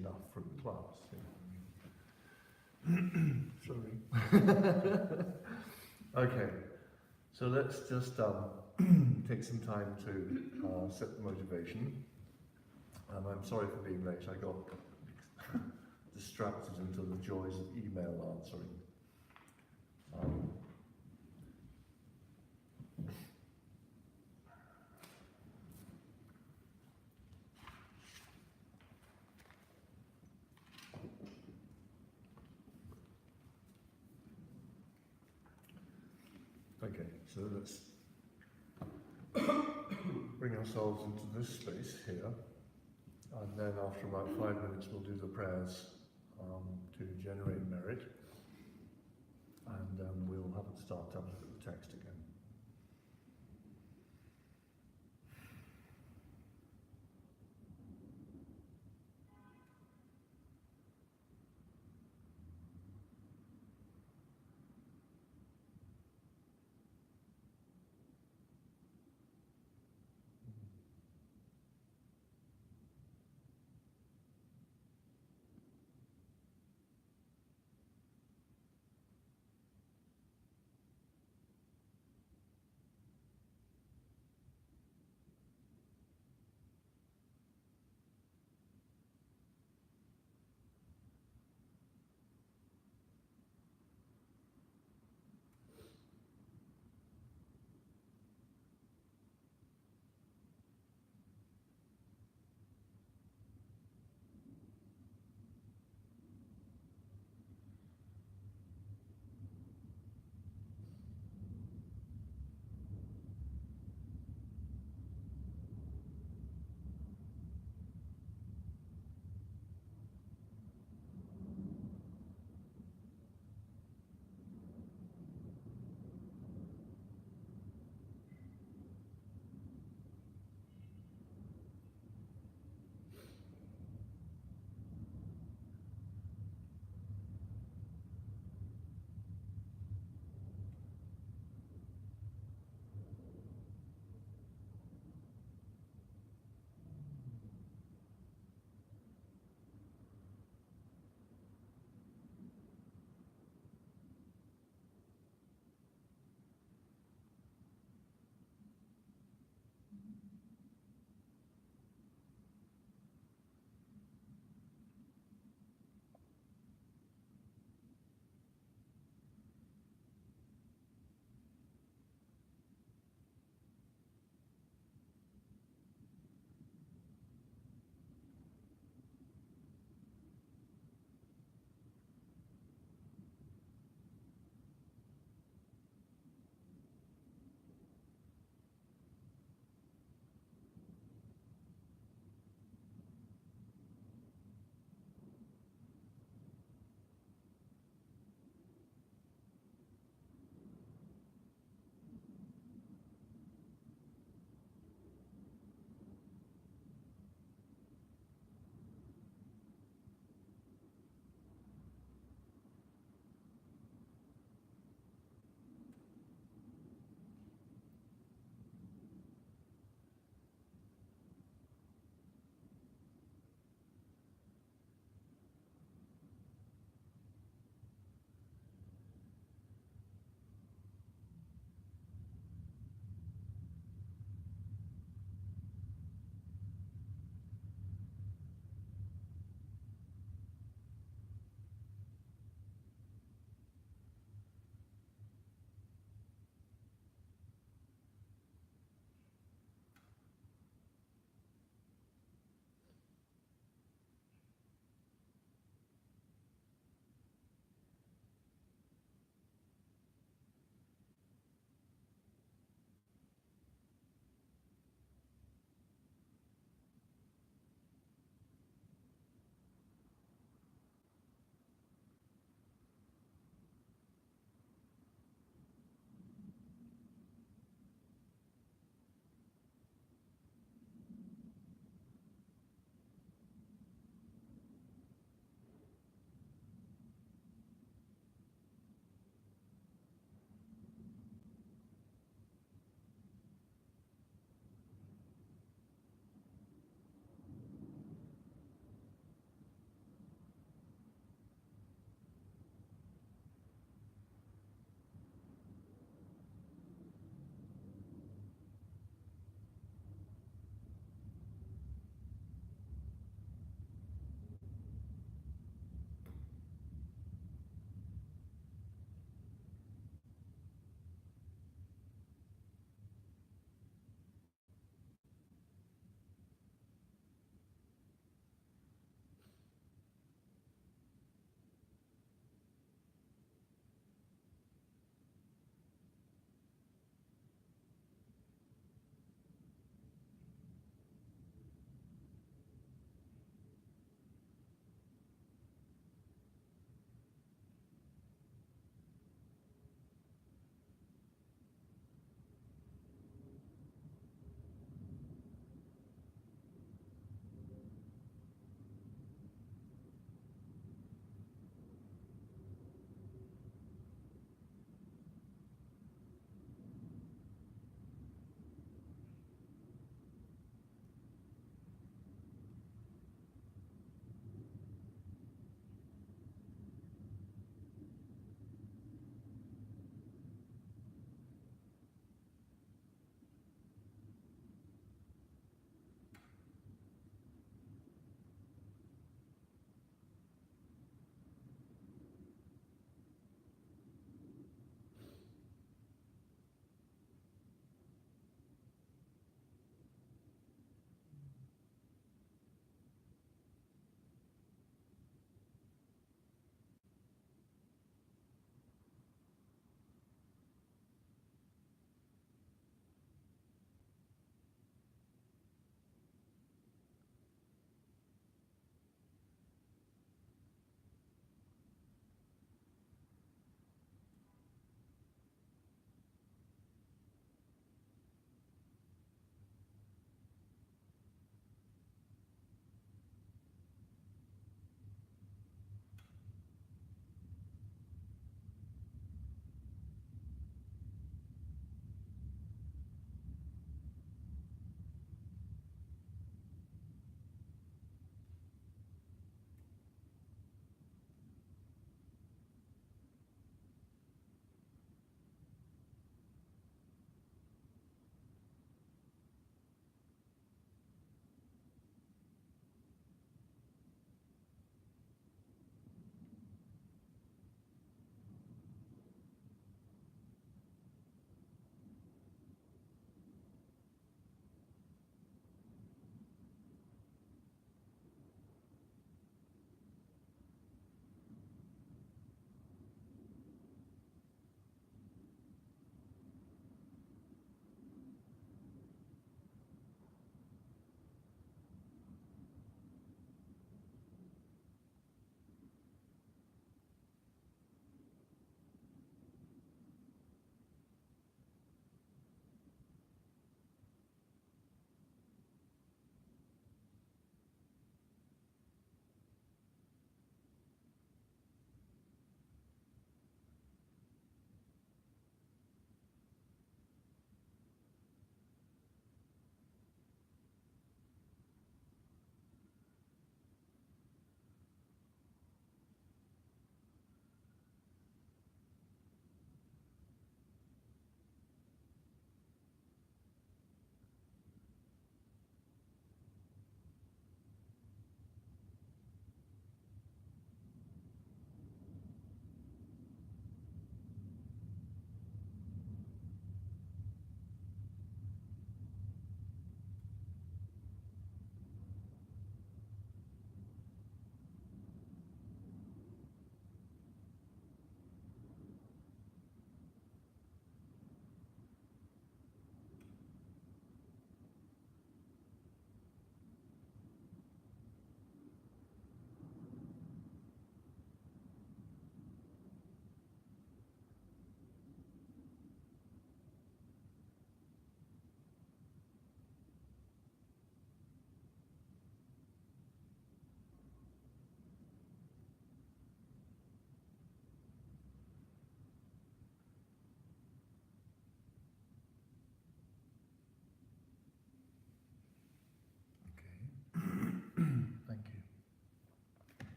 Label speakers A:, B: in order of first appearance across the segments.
A: enough from class. Sorry. Okay, so let's just take some time to set the motivation. I'm sorry for being late. I got distracted into the joys of email answering. Okay, so let's bring ourselves into this space here, and then after about 5 minutes we'll do the prayers to generate merit, and we'll have it start up with the text again.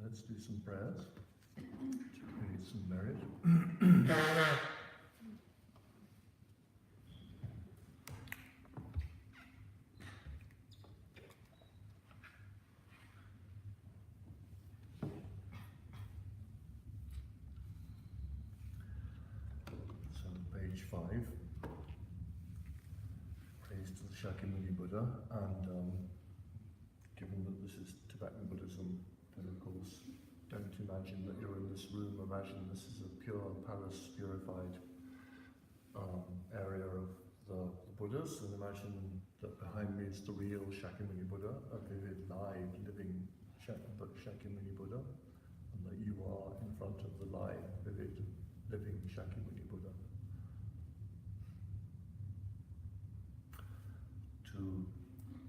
A: let's do some prayers to create some merit. So page 5, praise to the Shakyamuni Buddha, and given that this is Tibetan Buddhism, then of course don't imagine that you're in this room, imagine this is a pure palace, purified area of the Buddhas, and imagine that behind me is the real Shakyamuni Buddha, a vivid, live, living Shakyamuni Buddha, and that you are in front of the live, vivid, living Shakyamuni Buddha. To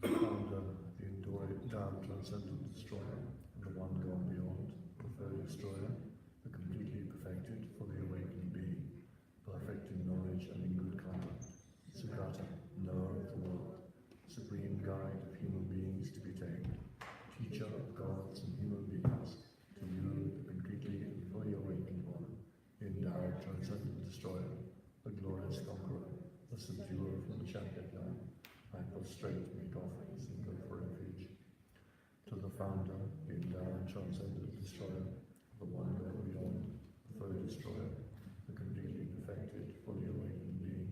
A: the founder, the enduring, transcendent destroyer, and the one gone beyond, the third destroyer, the completely perfected, fully awakened being, perfect in knowledge and in good conduct, Sugata, knower of the world, supreme guide of human beings to be tamed, teacher of gods and human beings, to you, the completely and fully awakened one, the endowed transcendent destroyer, the glorious conqueror, the subduer from the Shantideva, I prostrate, make offerings, and go for refuge. To the founder, the endowed transcendent destroyer, the one gone beyond, the third destroyer, the completely perfected, fully awakened being,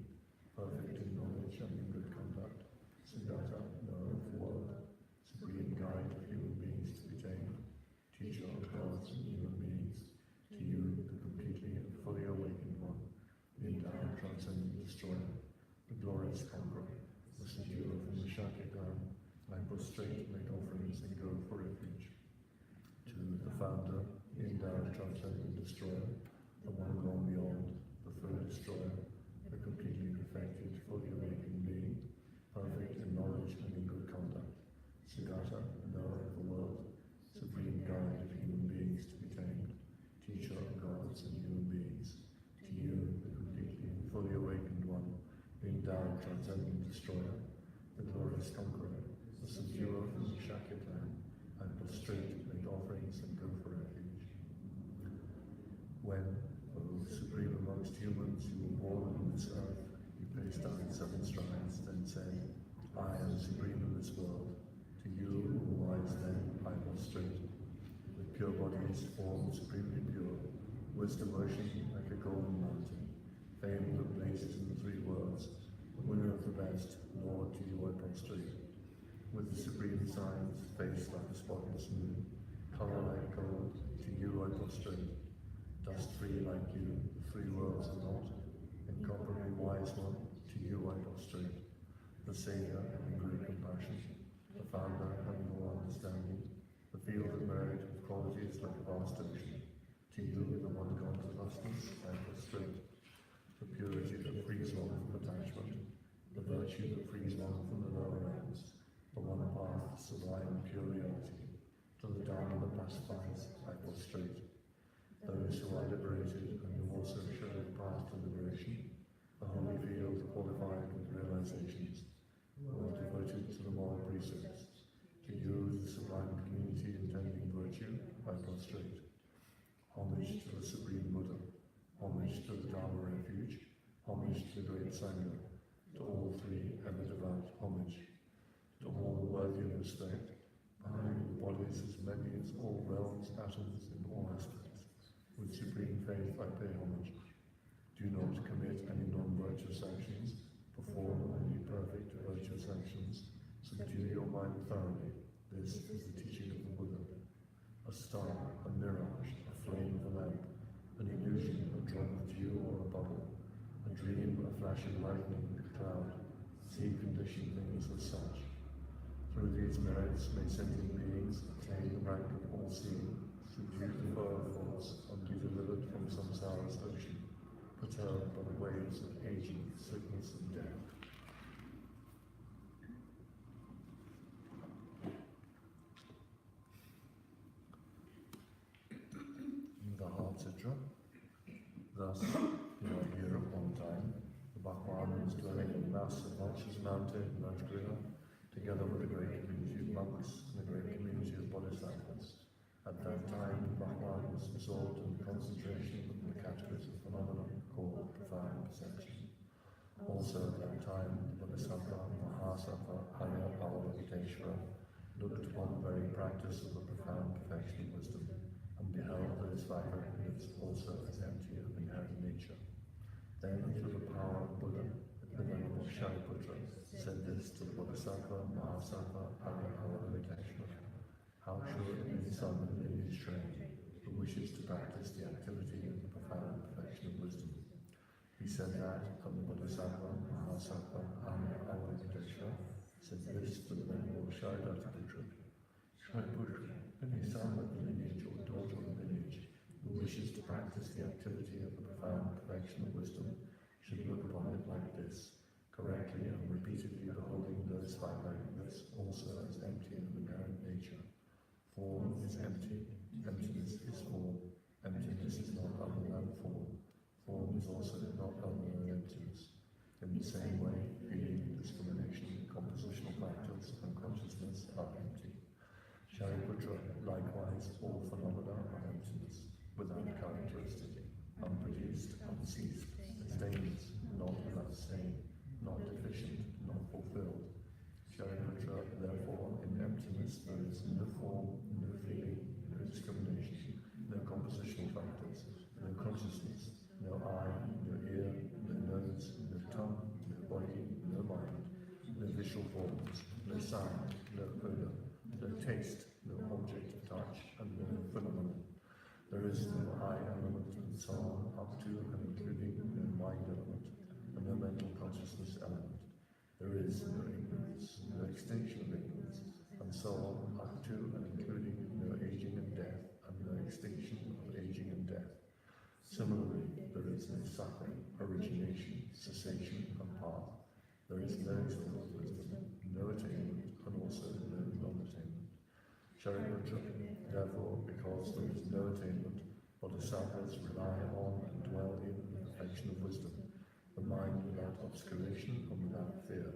A: perfect in knowledge and in good conduct, Siddhartha, knower of the world, supreme guide of human beings to be tamed, teacher of gods and human beings, to you, the completely and fully awakened one, the endowed transcendent destroyer, the glorious conqueror, the subduer from the Shantideva, I prostrate, make offerings, and go for refuge. To the founder, the endowed transcendent destroyer, the one gone beyond, the third destroyer, the completely perfected, fully awakened being, perfect in knowledge and in good conduct, Siddhartha, knower of the world, supreme guide of human beings to be tamed, teacher of gods and human beings, to you, the completely and fully awakened one, the endowed transcendent destroyer, the glorious conqueror, the subduer from the Shantideva, I prostrate, make offerings, and go for refuge. When, O supreme amongst humans, you were born on this earth, you paced down 7 strides, then said, I am supreme in this world. To you, all wise then, I prostrate. With pure bodies, formed supremely pure, wisdom ocean like a golden mountain, fame that blazes in the 3 worlds, winner of the best, Lord, to you I prostrate. With the supreme signs, face like a spotless moon, color like gold, to you I prostrate. Dust free like you, the 3 worlds are not, incomparably wise one, to you I prostrate. The Saviour, having great compassion, the Founder, having all understanding, the field of merit with qualities like a vast ocean, to you, the one gone to vastness, I prostrate. The purity that frees one from attachment, the virtue that frees one from the lower ends, the one path, sublime pure reality, to the Dharma that pacifies, I prostrate. Those who are liberated and who also show the path to liberation, the holy field qualified with realizations, who are devoted to the moral precepts, to you, the sublime community intending virtue, I prostrate. Homage to the Supreme Buddha, homage to the Dharma refuge, homage to the great Sangha, to all 3 ever devout homage, to all worthy of respect, behind the bodies as many as all realms, atoms, in all aspects. With supreme faith I pay homage. Do not commit any non-virtuous actions, perform only perfect virtuous actions, subdue your mind thoroughly. This is the teaching of the Buddha. A star, a mirage, a flame of a lamp, an illusion, a drop of dew or a bubble, a dream, a flash of lightning, a cloud, see conditioned things as such. Through these merits may sentient beings attain the rank of all-seeing, subdue the flow of thoughts, and be delivered from samsara's ocean, perturbed by the waves of aging, sickness, and death. The Heart Sutra. Thus, you are here at one time, the Bhagwan is dwelling in the mass of Vulture's Mountain, Rajgriha, together with a great community of monks and a great community of Bodhisattvas. At that time, was absorbed in the concentration of the categories of phenomena called profound perception. Also at that time, the Bodhisattva, Mahasattva, Arya Avalokiteshvara looked upon the very practice of the profound perfection of wisdom and beheld those faculties also as empty of inherent nature. Then, through the power of Buddha, the Venerable Shariputra said this to the Bodhisattva, Mahasattva, Arya Avalokiteshvara: how should any son in his train who wishes to practice the activity of the profound perfection of wisdom? He said that, and the Bodhisattva, Mahasattva, Arya Avalokiteshvara said this to the Venerable Shariputra: Shariputra, any son of the lineage or daughter of the lineage who wishes to practice the activity of the profound perfection of wisdom should look upon it like this, correctly and repeatedly beholding those finiteness also as empty of inherent nature. Form is empty, emptiness is form, emptiness is not other than form, form is also not other than emptiness. In the same way, feeling, discrimination, compositional factors, and consciousness are empty. Shariputra, likewise, all phenomena are emptiness, without characteristic, unproduced, unceased, stainless, not without stain, not deficient, not fulfilled. Shariputra, therefore, in emptiness there is no form, no feeling, no discrimination, no compositional factors, no consciousness, no eye, no ear, no nose, no tongue, no body, no mind, no visual forms, no sound, no odor, no taste, no object of touch, and no phenomenon. There is no I element and so on, up to and including no mind element, and no mental consciousness element. There is no ignorance, no extinction of ignorance, and so on, up to and including no aging and death, and no extinction of aging and death. Similarly, there is no suffering, origination, cessation, and path. There is no external wisdom, no attainment, and also no non-attainment. Shariputra, therefore, because there is no attainment, Bodhisattvas rely on and dwell in the perfection of wisdom, the mind without obscuration and without fear.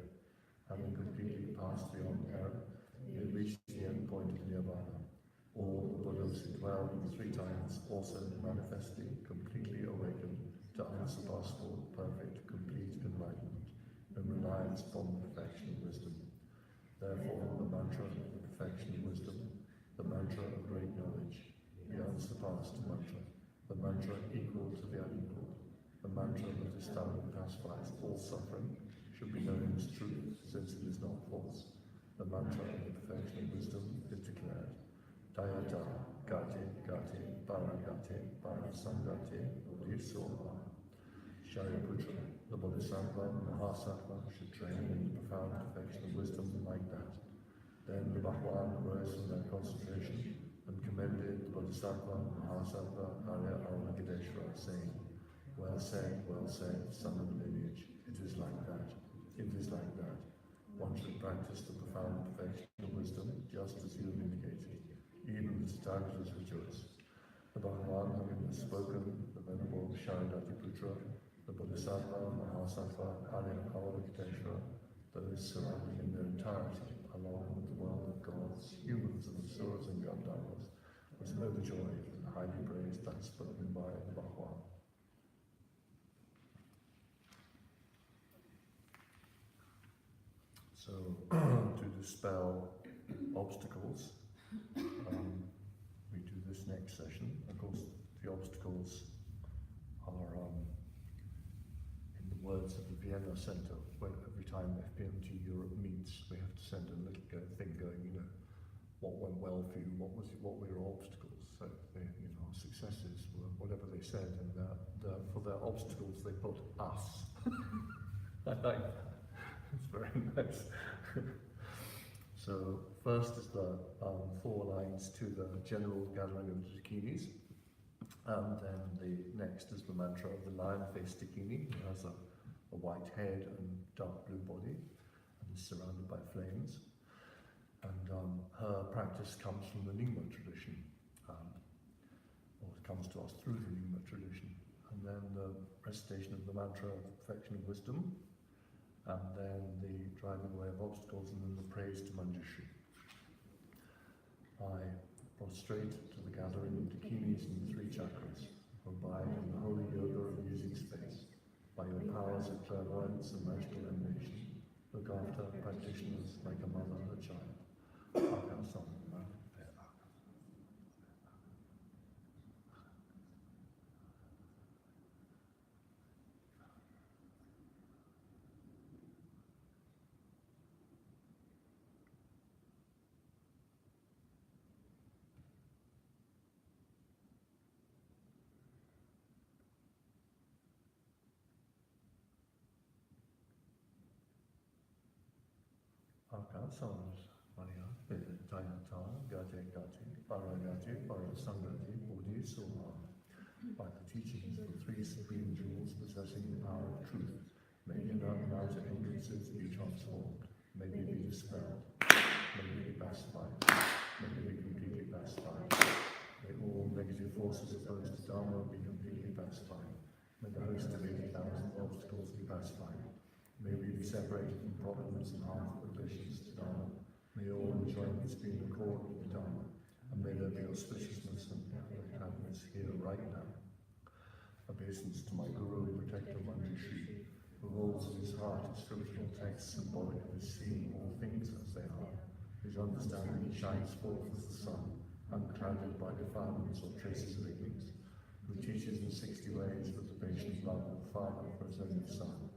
A: Having completely passed beyond error, they reach the end point of nirvana. All the Buddhas who dwell in the three times also manifestly, completely awakened to unsurpassable, perfect, complete enlightenment, and reliance upon the perfection of wisdom. Therefore, the mantra of the perfection of wisdom, the mantra of great knowledge, the unsurpassed mantra, the mantra equal to the unequaled, the mantra that is done and pacifies all suffering, should be known as truth, since it is not false. The mantra of the perfection of wisdom is declared: Dayata, Gate, Gate, Paragate, Parasangate, Bodhisattva. Shariputra, the Bodhisattva, Mahasattva, should train in the profound perfection of wisdom like that. Then the Bhagwan arose from their concentration and commended the Bodhisattva, Mahasattva, Arya Avalokiteshvara, saying, well said, son of the lineage, it is like that, it is like that. One should practice the profound perfection of wisdom, just as you have indicated. Even the Tathagatas rejoice. The Bhagavan, having spoken, the Venerable Shantideva, the Bodhisattva, Mahasattva, Arya Avalokiteshvara, those surrounding in their entirety, along with the world of gods, humans, and asuras and Gandharvas, was overjoyed and highly praised that spoken by the Bhagavan. So, to dispel obstacles, we do this next session. Of course, the obstacles are, in the words of the Vienna Centre, when every time FPMT Europe meets, we have to send a little thing going, what went well for you, what were your obstacles? So, our successes were whatever they said, and for their obstacles they put us. I like that. It's very nice. So first is the 4 lines to the general gathering of the dakinis, and then the next is the mantra of the lion-faced dakini, who has a white head and dark blue body, and is surrounded by flames. And her practice comes from the Nyingma tradition, or it comes to us through the Nyingma tradition. And then the recitation of the mantra of perfection of wisdom, and then the driving away of obstacles, and then the praise to Manjushri. I straight to the gathering of dakinis in the 3 chakras, abide in the holy yoga of using space. By your powers of clairvoyance and magical emanation, look after practitioners like a mother or a child. Sounds Maria, Tayata, Gate Gati, Paragati, Parasangati, Bodhisattva. By the teachings of the 3 supreme jewels possessing the power of truth, may inner and outer hindrances be transformed, may they be dispelled, may they be pacified, may they be completely pacified. May all negative forces opposed to Dharma be completely pacified. May the host of 80,000 obstacles be pacified. May we be separated from problems and harmful relations to Dharma. May all enjoyments be in accord with the Dharma. And may there be auspiciousness and happiness here right now. Obeisance to my Guru and Protector Manjushri, who holds in his heart a scriptural text symbolic of his seeing all things as they are, whose understanding shines forth as the sun, unclouded by defilements or traces of ignorance, who teaches in 60 ways with the patient love of the Father for his only Son.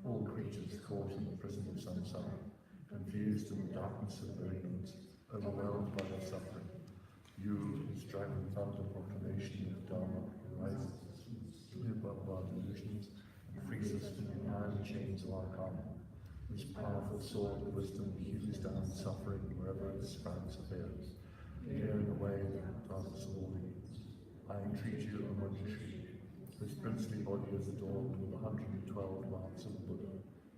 A: All creatures caught in the prison of samsara, confused in the darkness of their ignorance, overwhelmed by their suffering. You, whose driving thunder proclamation of Dharma arises above our delusions and frees us from the iron chains of our karma, whose powerful sword of wisdom hews down suffering wherever it sprouts appears, clearing away the darkness of all ignorance. I entreat you, O Manjushri, whose princely body is adorned with 112 marks of the Buddha,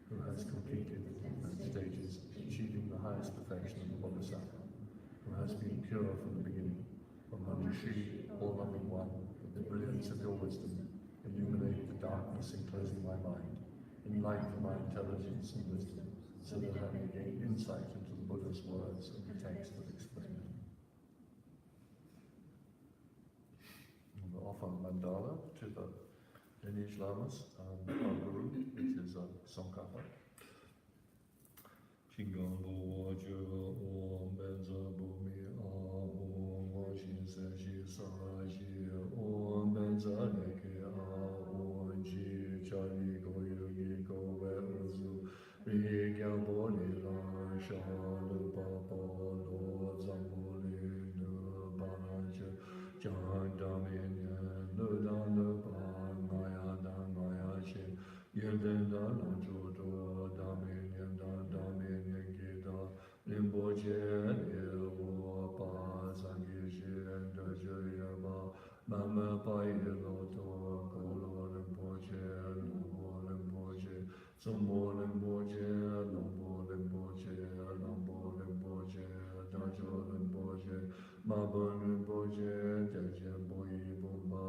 A: who has completed the different stages, achieving the highest perfection of the Bodhisattva, who has been pure from the beginning. O Manjushri, all-loving one, with the brilliance of your wisdom, illuminate the darkness enclosing my mind, enlighten my intelligence and wisdom, so that I may gain insight into the Buddha's words and the text that explain them. We offer mandala to the lineage lamas and our guru, which is a Sankapa. Chingambo Wajo Om Benza Bumi Om Washin Seshi Saraji Om Benza Neke Om Ji Chari Go Yogi Go Veruzu Ri Gyambo Nila Shalu Papa Lo Zamboli Nu Banaja Jan Damien Nu Dan Nu Ban Maya Dan Maya Shin Yelden Dan Jodo Damien Dan Damien Geda Limbo Jen Ewo Pa Zangi Shin Dajayama Mama Pai Loto Kolo Limbo Jen Lumbo Limbo Jen Sumbo Limbo Jen Lumbo Limbo Jen Lumbo Limbo Jen Dajo Limbo Jen Mabo Limbo Jen Dajen Boyi Bumba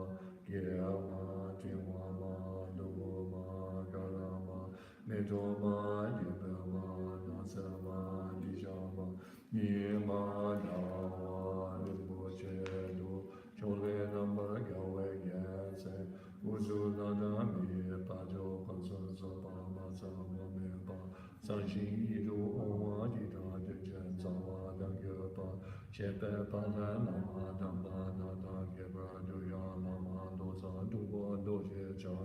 A: Gyama Tiwama Luma Garama Medoma Libama Nasama Dijama Nima Nawa Limbo Jen Chole Number Gawe Ganse Uzulada Mi Pajo Panson Sopa Masama Mepa Sanshin Idu Oma Dita Dejen Zawa Dagyopa Chepe Pala Lama Damba Nada Gebra Duya Lama Dosa Dubo Doje Cha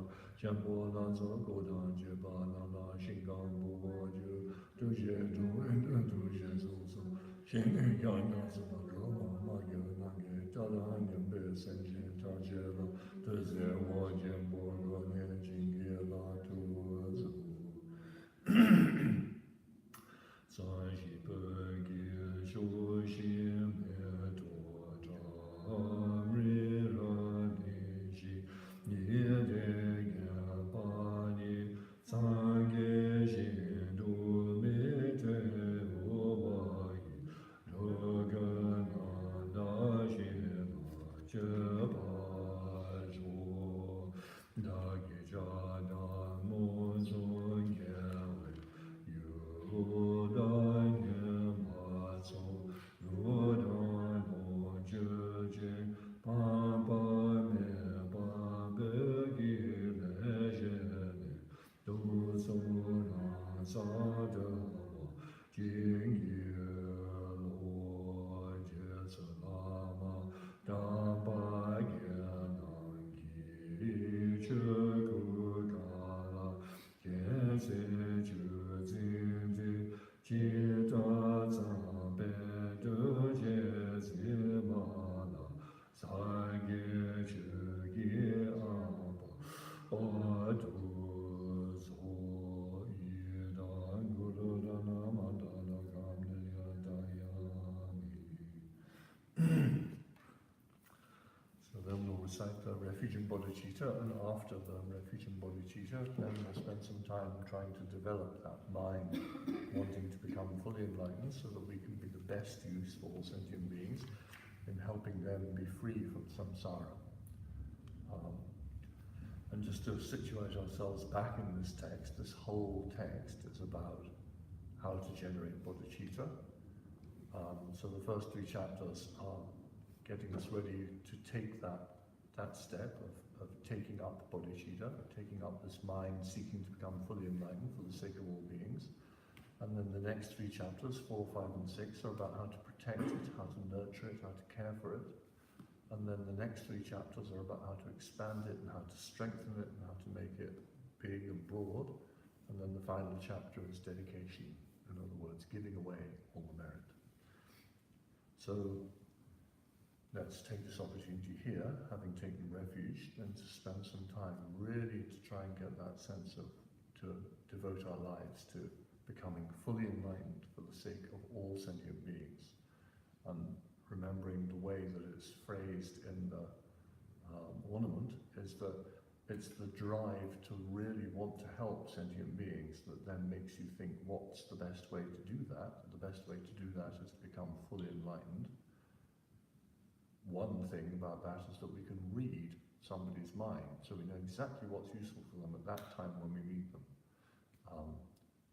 A: Champo Lanzo Godan Jeba Lala Shingang Bubo Ju Duje Du and Duje Zuzu Shin Yana Zubagoma Magyo Nange Tala Nyambe Senjin Tajela Deze Wajem Borgo Jingela Tuzu Sanji Pergi Shushi Meto Tamri Ranishi Yede Gapani Sange Shindu Mete Owahi Dogananda Shima Chepa Dagi Jada Monzon Yawe Yudan Yamaso Yudan Oju then we'll recite the refuge in bodhicitta, and after the refuge in bodhicitta, then we'll spend some time trying to develop that mind, wanting to become fully enlightened so that we can be the best use for all sentient beings in helping them be free from samsara. And just to situate ourselves back in this text, this whole text is about how to generate bodhicitta. So the first 3 chapters are getting us ready to take that step of taking up bodhicitta, taking up this mind seeking to become fully enlightened for the sake of all beings. And then the next 3 chapters, 4, 5 and 6, are about how to protect it, how to nurture it, how to care for it. And then the next 3 chapters are about how to expand it and how to strengthen it and how to make it big and broad. And then the final chapter is dedication, in other words, giving away all the merit. So let's take this opportunity here, having taken refuge, then to spend some time really to try and get that sense of, to devote our lives to becoming fully enlightened for the sake of all sentient beings. And remembering the way that it's phrased in the ornament is that it's the drive to really want to help sentient beings that then makes you think, what's the best way to do that? The best way to do that is to become fully enlightened. One thing about that is that we can read somebody's mind, so we know exactly what's useful for them at that time when we meet them.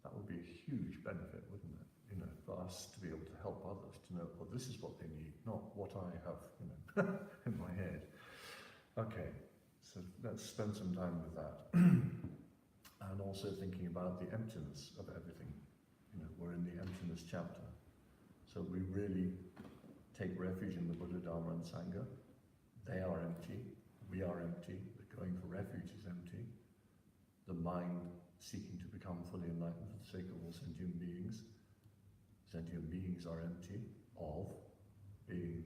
A: That would be a huge benefit, wouldn't it? You know, for us to be able to help others to know, well, this is what they need, not what I have, you know, in my head. Okay, so let's spend some time with that. And also thinking about the emptiness of everything. You know, we're in the emptiness chapter. So we really take refuge in the Buddha, Dharma and Sangha. They are empty, we are empty, the going for refuge is empty. The mind seeking to become fully enlightened for the sake of all sentient beings. Sentient beings are empty of being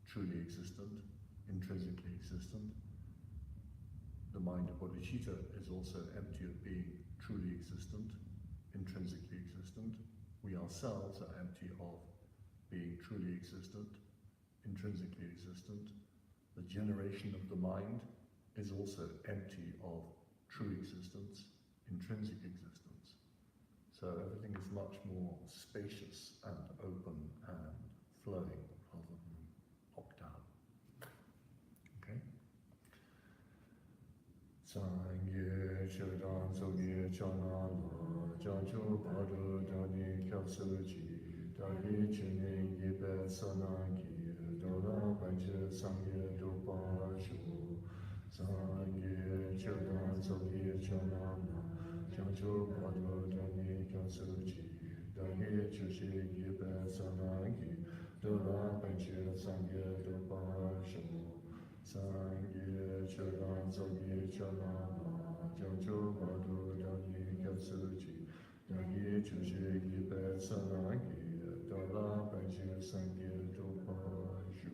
A: truly existent, intrinsically existent. The mind of bodhicitta is also empty of being truly existent, intrinsically existent. We ourselves are empty of being truly existent, intrinsically existent. The generation of the mind is also empty of true existence, intrinsic existence. So everything is much more spacious and open and flowing rather than locked down. Okay? Sangye Chodan Sogye Chanala Jancho Padu Dani Kyabsuji Dagi Chini Gibe Sanagi Dora Panche Sangye Dupa Shu Sangye Chodan Sogye Chanala Jancho Padu Dani Kyabsuji Dagi Chushi Gibe Sanagi Dora Panche Sangye Dupa Shu Sangye Chodan Sogye Chanala Jancho Padu Dani Kyabsuji Dagi Chushi Gibe Sanagi Dora Panche Sangye Dupa Shu.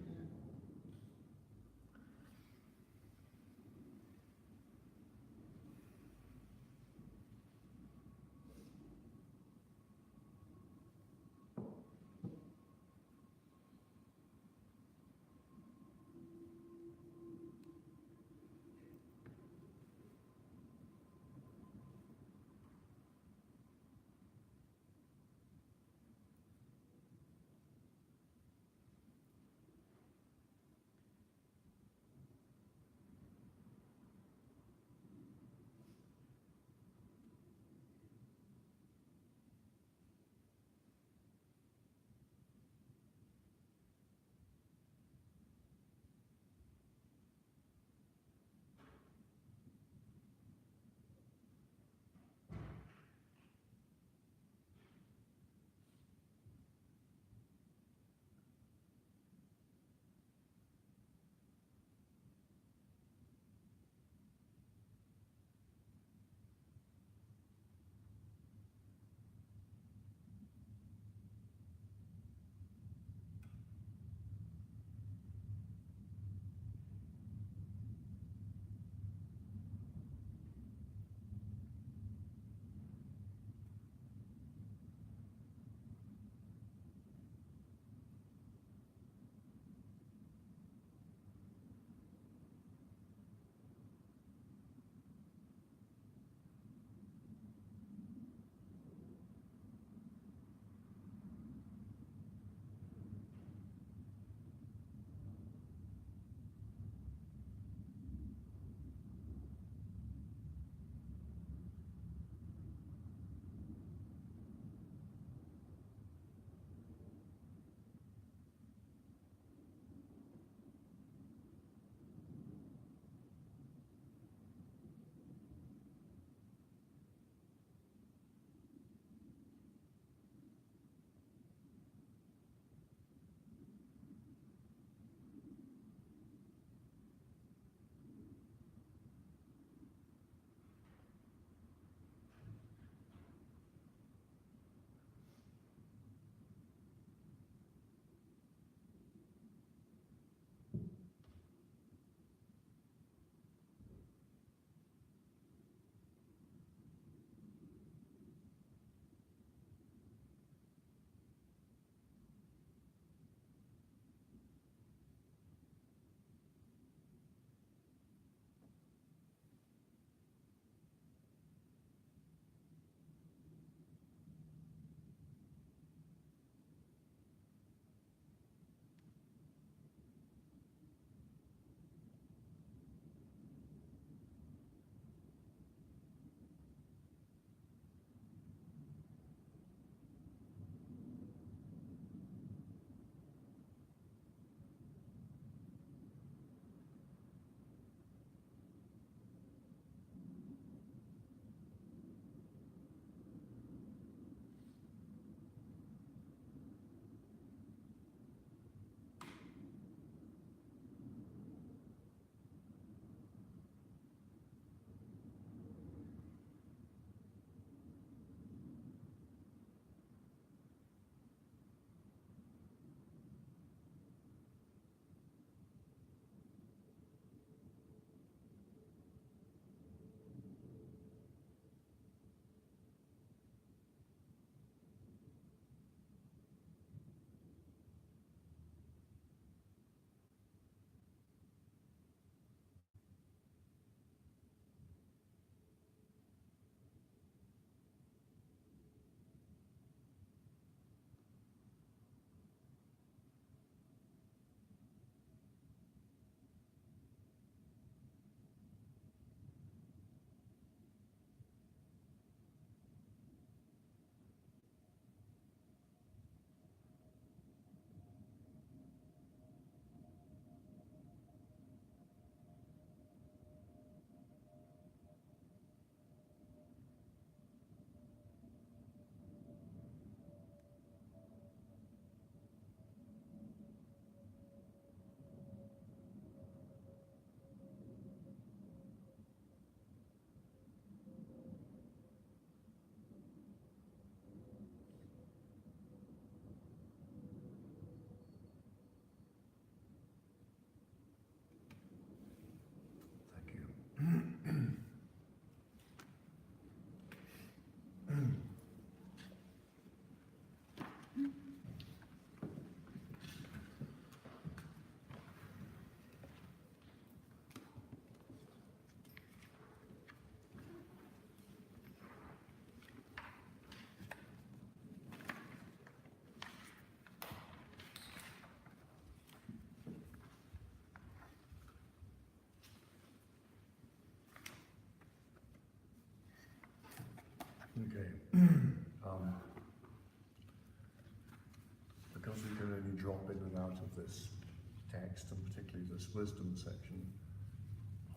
A: this wisdom section,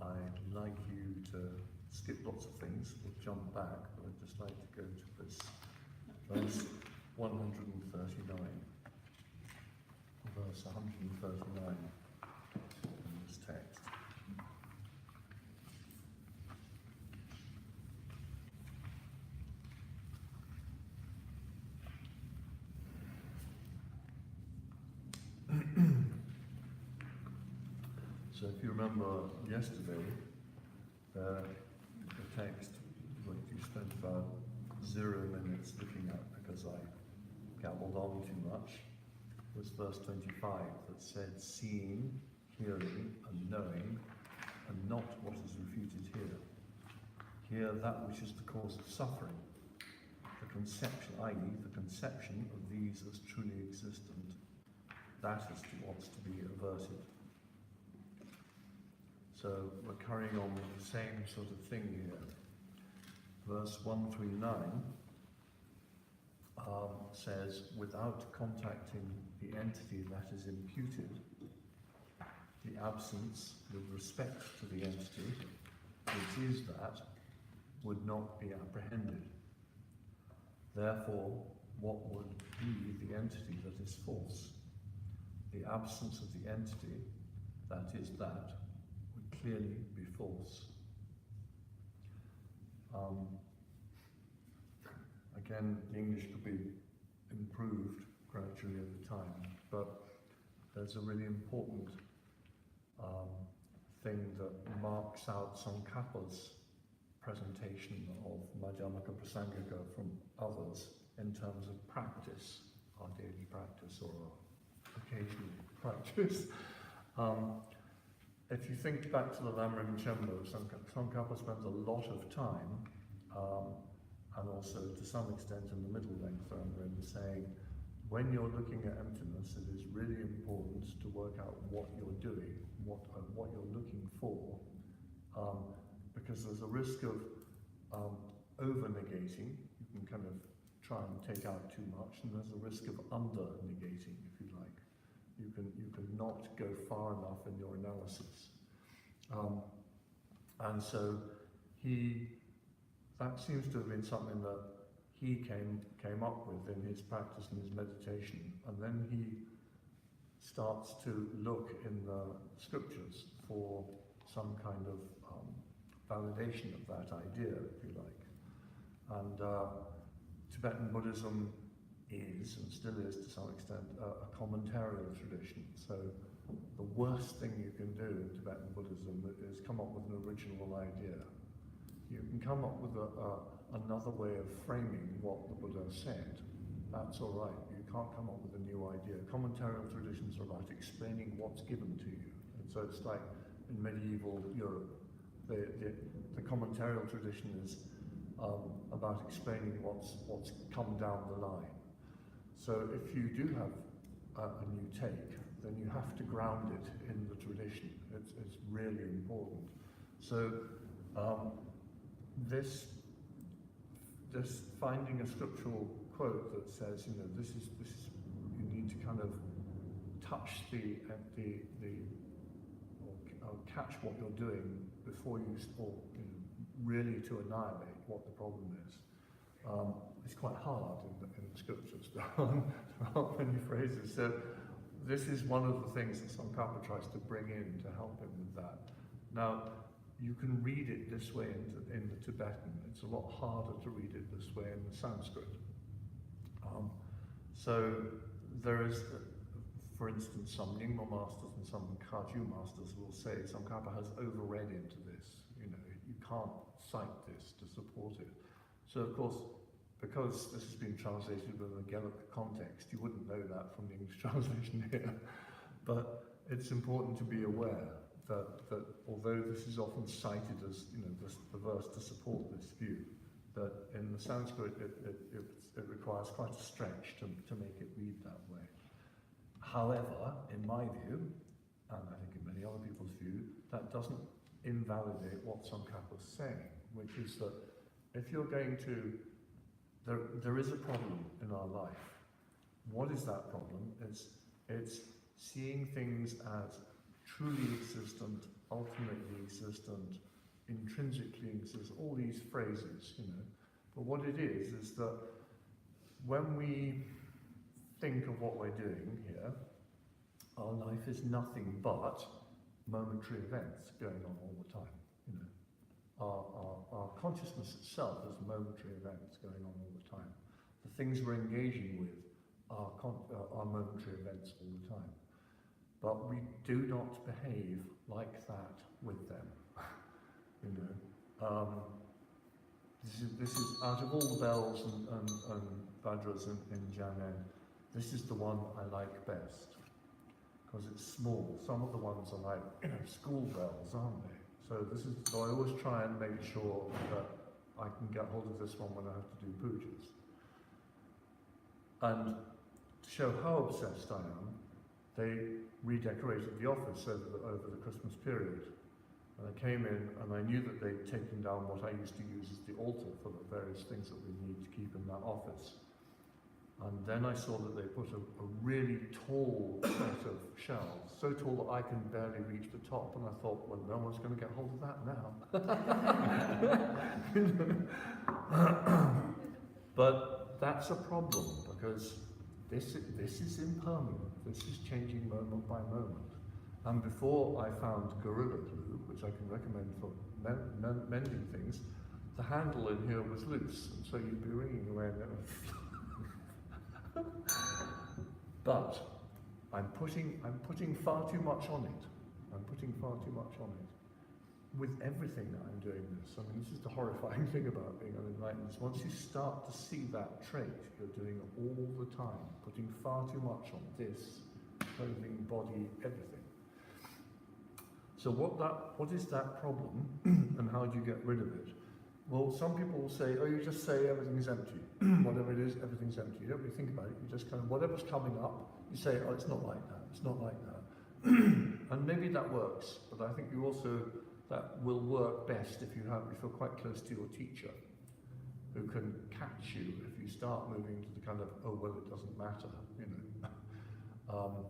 A: I'd like you to skip lots of things or jump back, but I'd just like to go to this verse 139, verse 139 in this text. So if you remember yesterday, the text, which you spent about 0 minutes looking at because I gabbled on too much, was verse 25 that said, seeing, hearing, and knowing, and not what is refuted here. Here that which is the cause of suffering, the conception, i.e. the conception of these as truly existent, that is what's to be averted. So we're carrying on with the same sort of thing here. Verse 139 says, without contacting the entity that is imputed, the absence with respect to the entity, which is that, would not be apprehended. Therefore, what would be the entity that is false? The absence of the entity, that is that, would clearly be false. Again, the English could be improved gradually over time, but there's a really important thing that marks out Tsongkhapa's presentation of Madhyamaka Prasangika from others in terms of practice, our daily practice or our occasional practice. If you think back to the Lamrim Chenmo, Tsongkhapa spends a lot of time, and also to some extent in the middle length Lamrim, saying, when you're looking at emptiness, it is really important to work out what you're doing, what you're looking for, because there's a risk of over-negating. You can kind of try and take out too much, and there's a risk of under-negating, if you like. You can not go far enough in your analysis. And so that seems to have been something that he came up with in his practice and his meditation, and then he starts to look in the scriptures for some kind of validation of that idea, if you like. And Tibetan Buddhism is, and still is to some extent, a commentarial tradition. So the worst thing you can do in Tibetan Buddhism is come up with an original idea. You can come up with another way of framing what the Buddha said. That's all right. You can't come up with a new idea. Commentarial traditions are about explaining what's given to you. And so it's like in medieval Europe, the commentarial tradition is about explaining what's come down the line. So if you do have a new take, then you have to ground it in the tradition. It's really important. So this finding a scriptural quote that says, this is you need to kind of touch or catch what you're doing before you, really to annihilate what the problem is. It's quite hard in the scriptures. There aren't many phrases. So this is one of the things that Tsongkhapa tries to bring in to help him with that. Now, you can read it this way in the Tibetan. It's a lot harder to read it this way in the Sanskrit. So there is, for instance, some Nyingma masters and some Kagyu masters will say Tsongkhapa has overread into this. You can't cite this to support it. So of course, because this has been translated with a Gaelic context, you wouldn't know that from the English translation here. But it's important to be aware that although this is often cited as the verse to support this view, that in the Sanskrit it requires quite a stretch to make it read that way. However, in my view, and I think in many other people's view, that doesn't invalidate what Tsongkhapa is saying, which is that if you're going to, there is a problem in our life. What is that problem? It's seeing things as truly existent, ultimately existent, intrinsically existent, all these phrases, you know. But what it is that when we think of what we're doing here, our life is nothing but momentary events going on all the time, you know. Our consciousness itself is momentary events going on all the time. The things we're engaging with are momentary events all the time. But we do not behave like that with them, you know. This is out of all the bells and Vajras in Jamyang, this is the one I like best, because it's small. Some of the ones are like, you know, school bells, aren't they? So I always try and make sure that I can get hold of this one when I have to do pujas. And to show how obsessed I am, they redecorated the office over the Christmas period. And I came in and I knew that they'd taken down what I used to use as the altar for the various things that we need to keep in that office. And then I saw that they put a really tall set of shelves, so tall that I can barely reach the top, and I thought, well, no one's going to get hold of that now. But that's a problem, because this is impermanent, this is changing moment by moment. And before I found Gorilla Glue, which I can recommend for mending things, the handle in here was loose, and so you'd be wringing away and everything. But I'm putting far too much on it. I'm putting far too much on it. With everything that I'm doing this. I mean, this is the horrifying thing about being unenlightened. Once you start to see that trait, you're doing it all the time, putting far too much on this, clothing, body, everything. So what is that problem, and how do you get rid of it? Well, some people will say, oh, you just say everything's empty. Whatever it is, everything's empty. You don't really think about it. You just kind of, whatever's coming up, you say, oh, it's not like that. It's not like that. And maybe that works, but I think you also, that will work best if you're quite close to your teacher, who can catch you if you start moving to the kind of, oh, well, it doesn't matter, you know.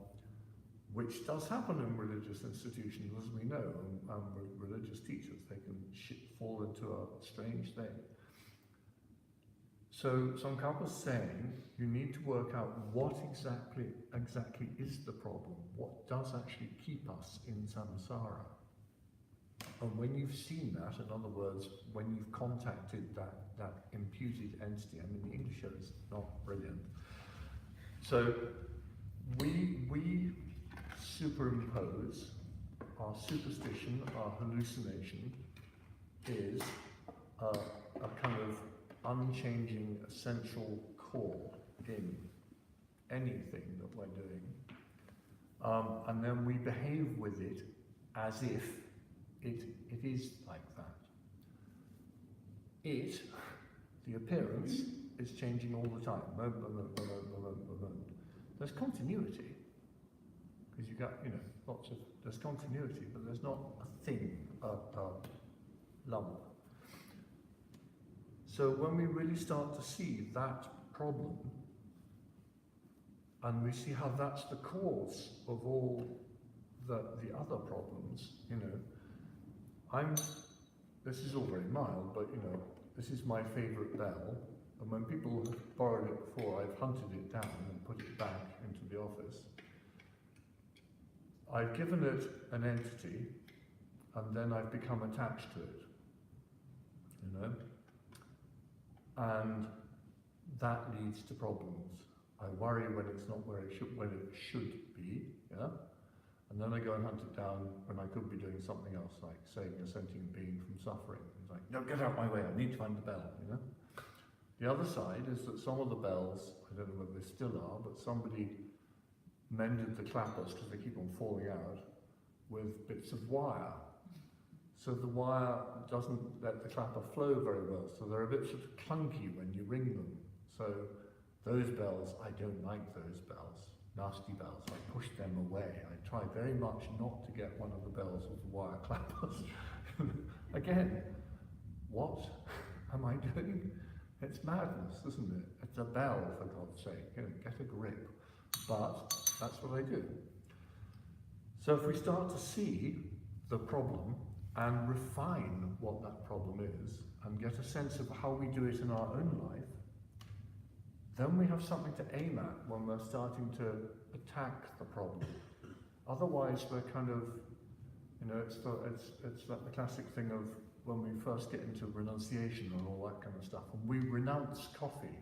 A: Which does happen in religious institutions, as we know, and with religious teachers, they can fall into a strange thing. So Tsongkhapa's saying, you need to work out what exactly is the problem, what does actually keep us in samsara. And when you've seen that, in other words, when you've contacted that imputed entity, I mean, the English here is not brilliant. So we superimpose our superstition, our hallucination, is a kind of unchanging essential core in anything that we're doing. And then we behave with it as if it is like that. The appearance, is changing all the time. There's continuity. Because you've got, you know, there's continuity, but there's not a thing, a lump. So when we really start to see that problem, and we see how that's the cause of all the other problems, you know, this is all very mild, but, you know, this is my favourite bell, and when people have borrowed it before, I've hunted it down and put it back into the office. I've given it an entity, and then I've become attached to it, you know? And that leads to problems. I worry when it's not where it should be, yeah? And then I go and hunt it down when I could be doing something else, like saving a sentient being from suffering. It's like, no, get out my way, I need to find the bell, you know? The other side is that some of the bells, I don't know whether they still are, but somebody mended the clappers, because they keep on falling out, with bits of wire. So the wire doesn't let the clapper flow very well, so they're a bit sort of clunky when you ring them. So those bells, I don't like those bells, nasty bells. I push them away. I try very much not to get one of the bells with the wire clappers. Again, what am I doing? It's madness, isn't it? It's a bell, for God's sake, you know, get a grip. But that's what I do. So if we start to see the problem and refine what that problem is and get a sense of how we do it in our own life, then we have something to aim at when we're starting to attack the problem. Otherwise, we're kind of, it's like the classic thing of when we first get into renunciation and all that kind of stuff, and we renounce coffee,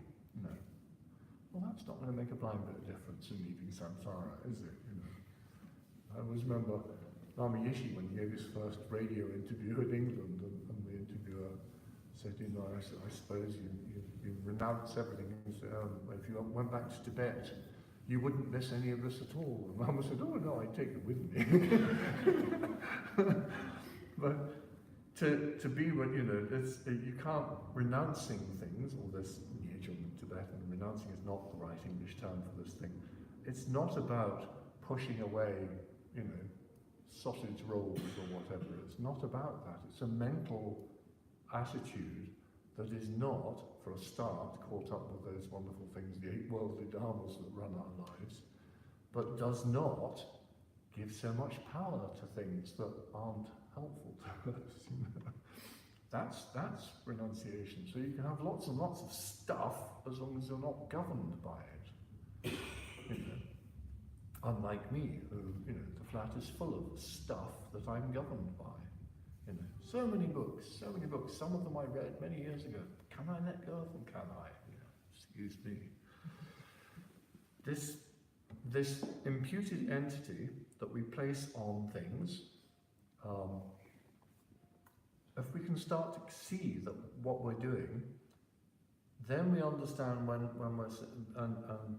A: well, that's not going to make a blind bit of difference in leaving samsara, is it? I always remember Lama Yeshe when he gave his first radio interview in England, and the interviewer said, I suppose you renounce everything. And said, if you went back to Tibet, you wouldn't miss any of this at all. And Lama said, oh no, I'd take it with me. But to be what, you can't, renouncing things, or this Nyechung in Tibetan, renouncing is not the right English term for this thing. It's not about pushing away, sausage rolls or whatever. It's not about that. It's a mental attitude that is not, for a start, caught up with those wonderful things, the 8 worldly dharmas that run our lives, but does not give so much power to things that aren't helpful to us. That's renunciation. So you can have lots and lots of stuff as long as you're not governed by it. Unlike me, who, the flat is full of stuff that I'm governed by. So many books. Some of them I read many years ago. Can I let go of them? Can I? Excuse me. This imputed entity that we place on things, if we can start to see that what we're doing, then we understand when we're, and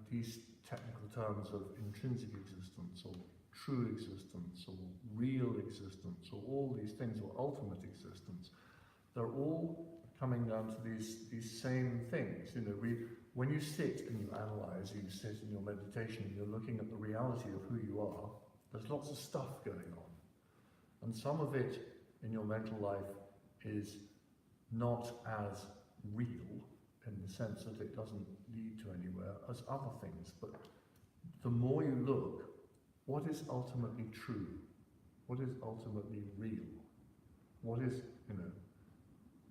A: these technical terms of intrinsic existence, or true existence, or real existence, or all these things, or ultimate existence, they're all coming down to these same things. When you sit and you analyze, you sit in your meditation, and you're looking at the reality of who you are, there's lots of stuff going on. And some of it in your mental life is not as real, in the sense that it doesn't lead to anywhere, as other things. But the more you look, what is ultimately true? What is ultimately real? What is,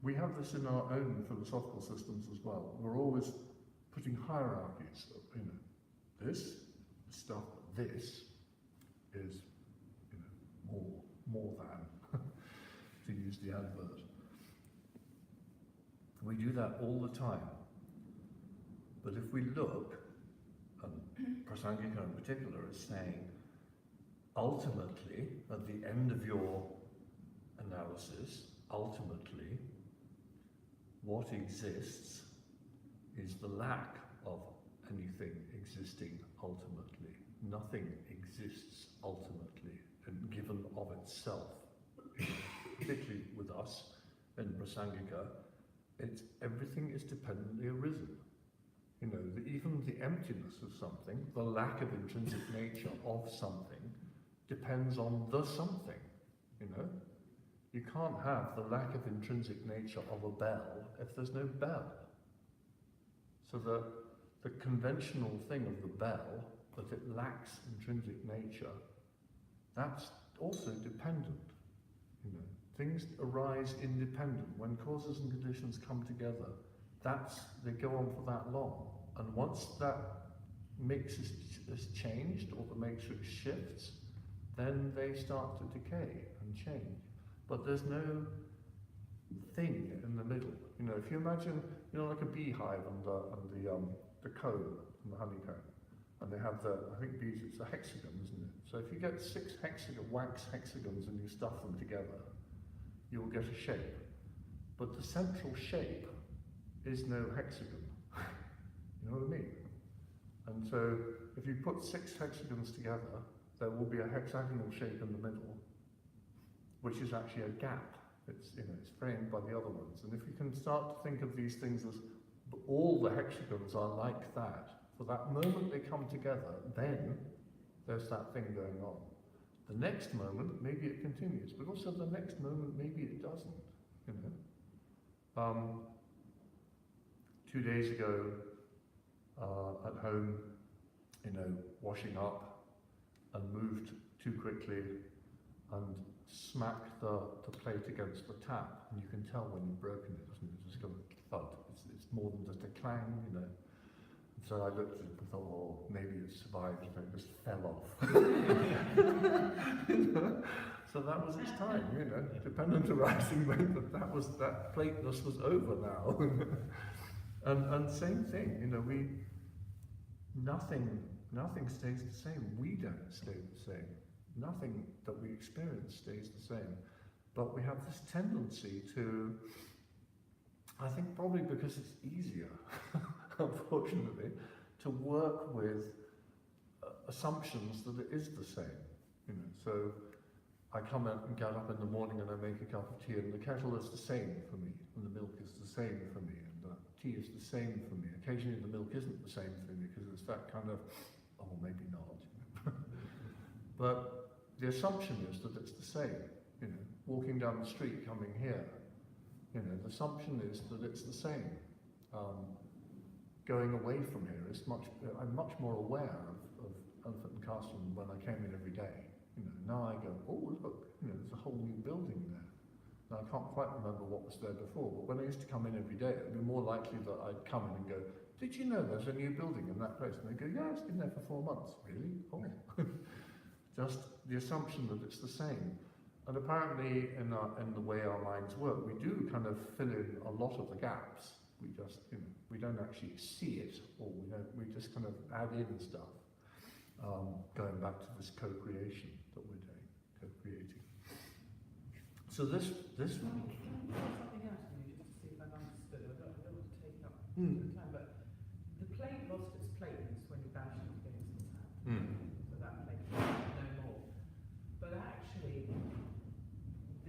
A: we have this in our own philosophical systems as well. We're always putting hierarchies of, this stuff, this is, more than, to use the advert. We do that all the time. But if we look, and Prasangika in particular is saying, ultimately, at the end of your analysis, ultimately, what exists is the lack of anything existing ultimately. Nothing exists ultimately and given of itself. Particularly with us in Prasangika, everything is dependently arisen. Even the emptiness of something, the lack of intrinsic nature of something, depends on the something. You can't have the lack of intrinsic nature of a bell if there's no bell. So the conventional thing of the bell, that it lacks intrinsic nature, that's also dependent. Things arise independent. When causes and conditions come together, they go on for that long. And once that mix is changed, or the matrix shifts, then they start to decay and change. But there's no thing in the middle. If you imagine, like a beehive and the comb and the honeycomb, and they have I think bees, it's a hexagon, isn't it? So if you get 6 wax hexagons and you stuff them together, you'll get a shape. But the central shape is no hexagon. You know what I mean? And so if you put 6 hexagons together, there will be a hexagonal shape in the middle, which is actually a gap. It's framed by the other ones. And if you can start to think of these things as all the hexagons are like that, for that moment they come together, then there's that thing going on. The next moment, maybe it continues, but also the next moment, maybe it doesn't. 2 days ago, at home, washing up, and moved too quickly and smack the plate against the tap, and you can tell when you've broken it, doesn't it? It's just got a thud. It's more than just a clang, you know. And so I looked at it and thought, oh, maybe it survived, and it just fell off. You know? So that was its time, you know. Dependent arising when that plateless was over now. and same thing, you know, nothing stays the same. We don't stay the same. Nothing that we experience stays the same. But we have this tendency to, I think probably because it's easier, unfortunately, to work with assumptions that it is the same. You know, so I come out and get up in the morning and I make a cup of tea, and the kettle is the same for me, and the milk is the same for me, and the tea is the same for me. Occasionally the milk isn't the same for me because it's that kind of, oh, maybe not. But the assumption is that it's the same. You know, walking down the street, coming here, you know, the assumption is that it's the same. Going away from here is I'm much more aware of Elephant and Castle than when I came in every day. You know, now I go, oh look, you know, there's a whole new building there. Now I can't quite remember what was there before, but when I used to come in every day, it would be more likely that I'd come in and go, did you know there's a new building in that place? And they go, yeah, it's been there for 4 months. Really? Oh. Just the assumption that it's the same. And apparently in the way our minds work, we do kind of fill in a lot of the gaps. We just, you know, we don't actually see it, or we just kind of add in stuff. Going back to this co-creation that we're doing, co-creating. So this
B: Can I say something else to you, just to see if I've understood? I don't want to take up too much time, but the plate lost its plateness when you bashed it against the tap. So that plate no more. But actually,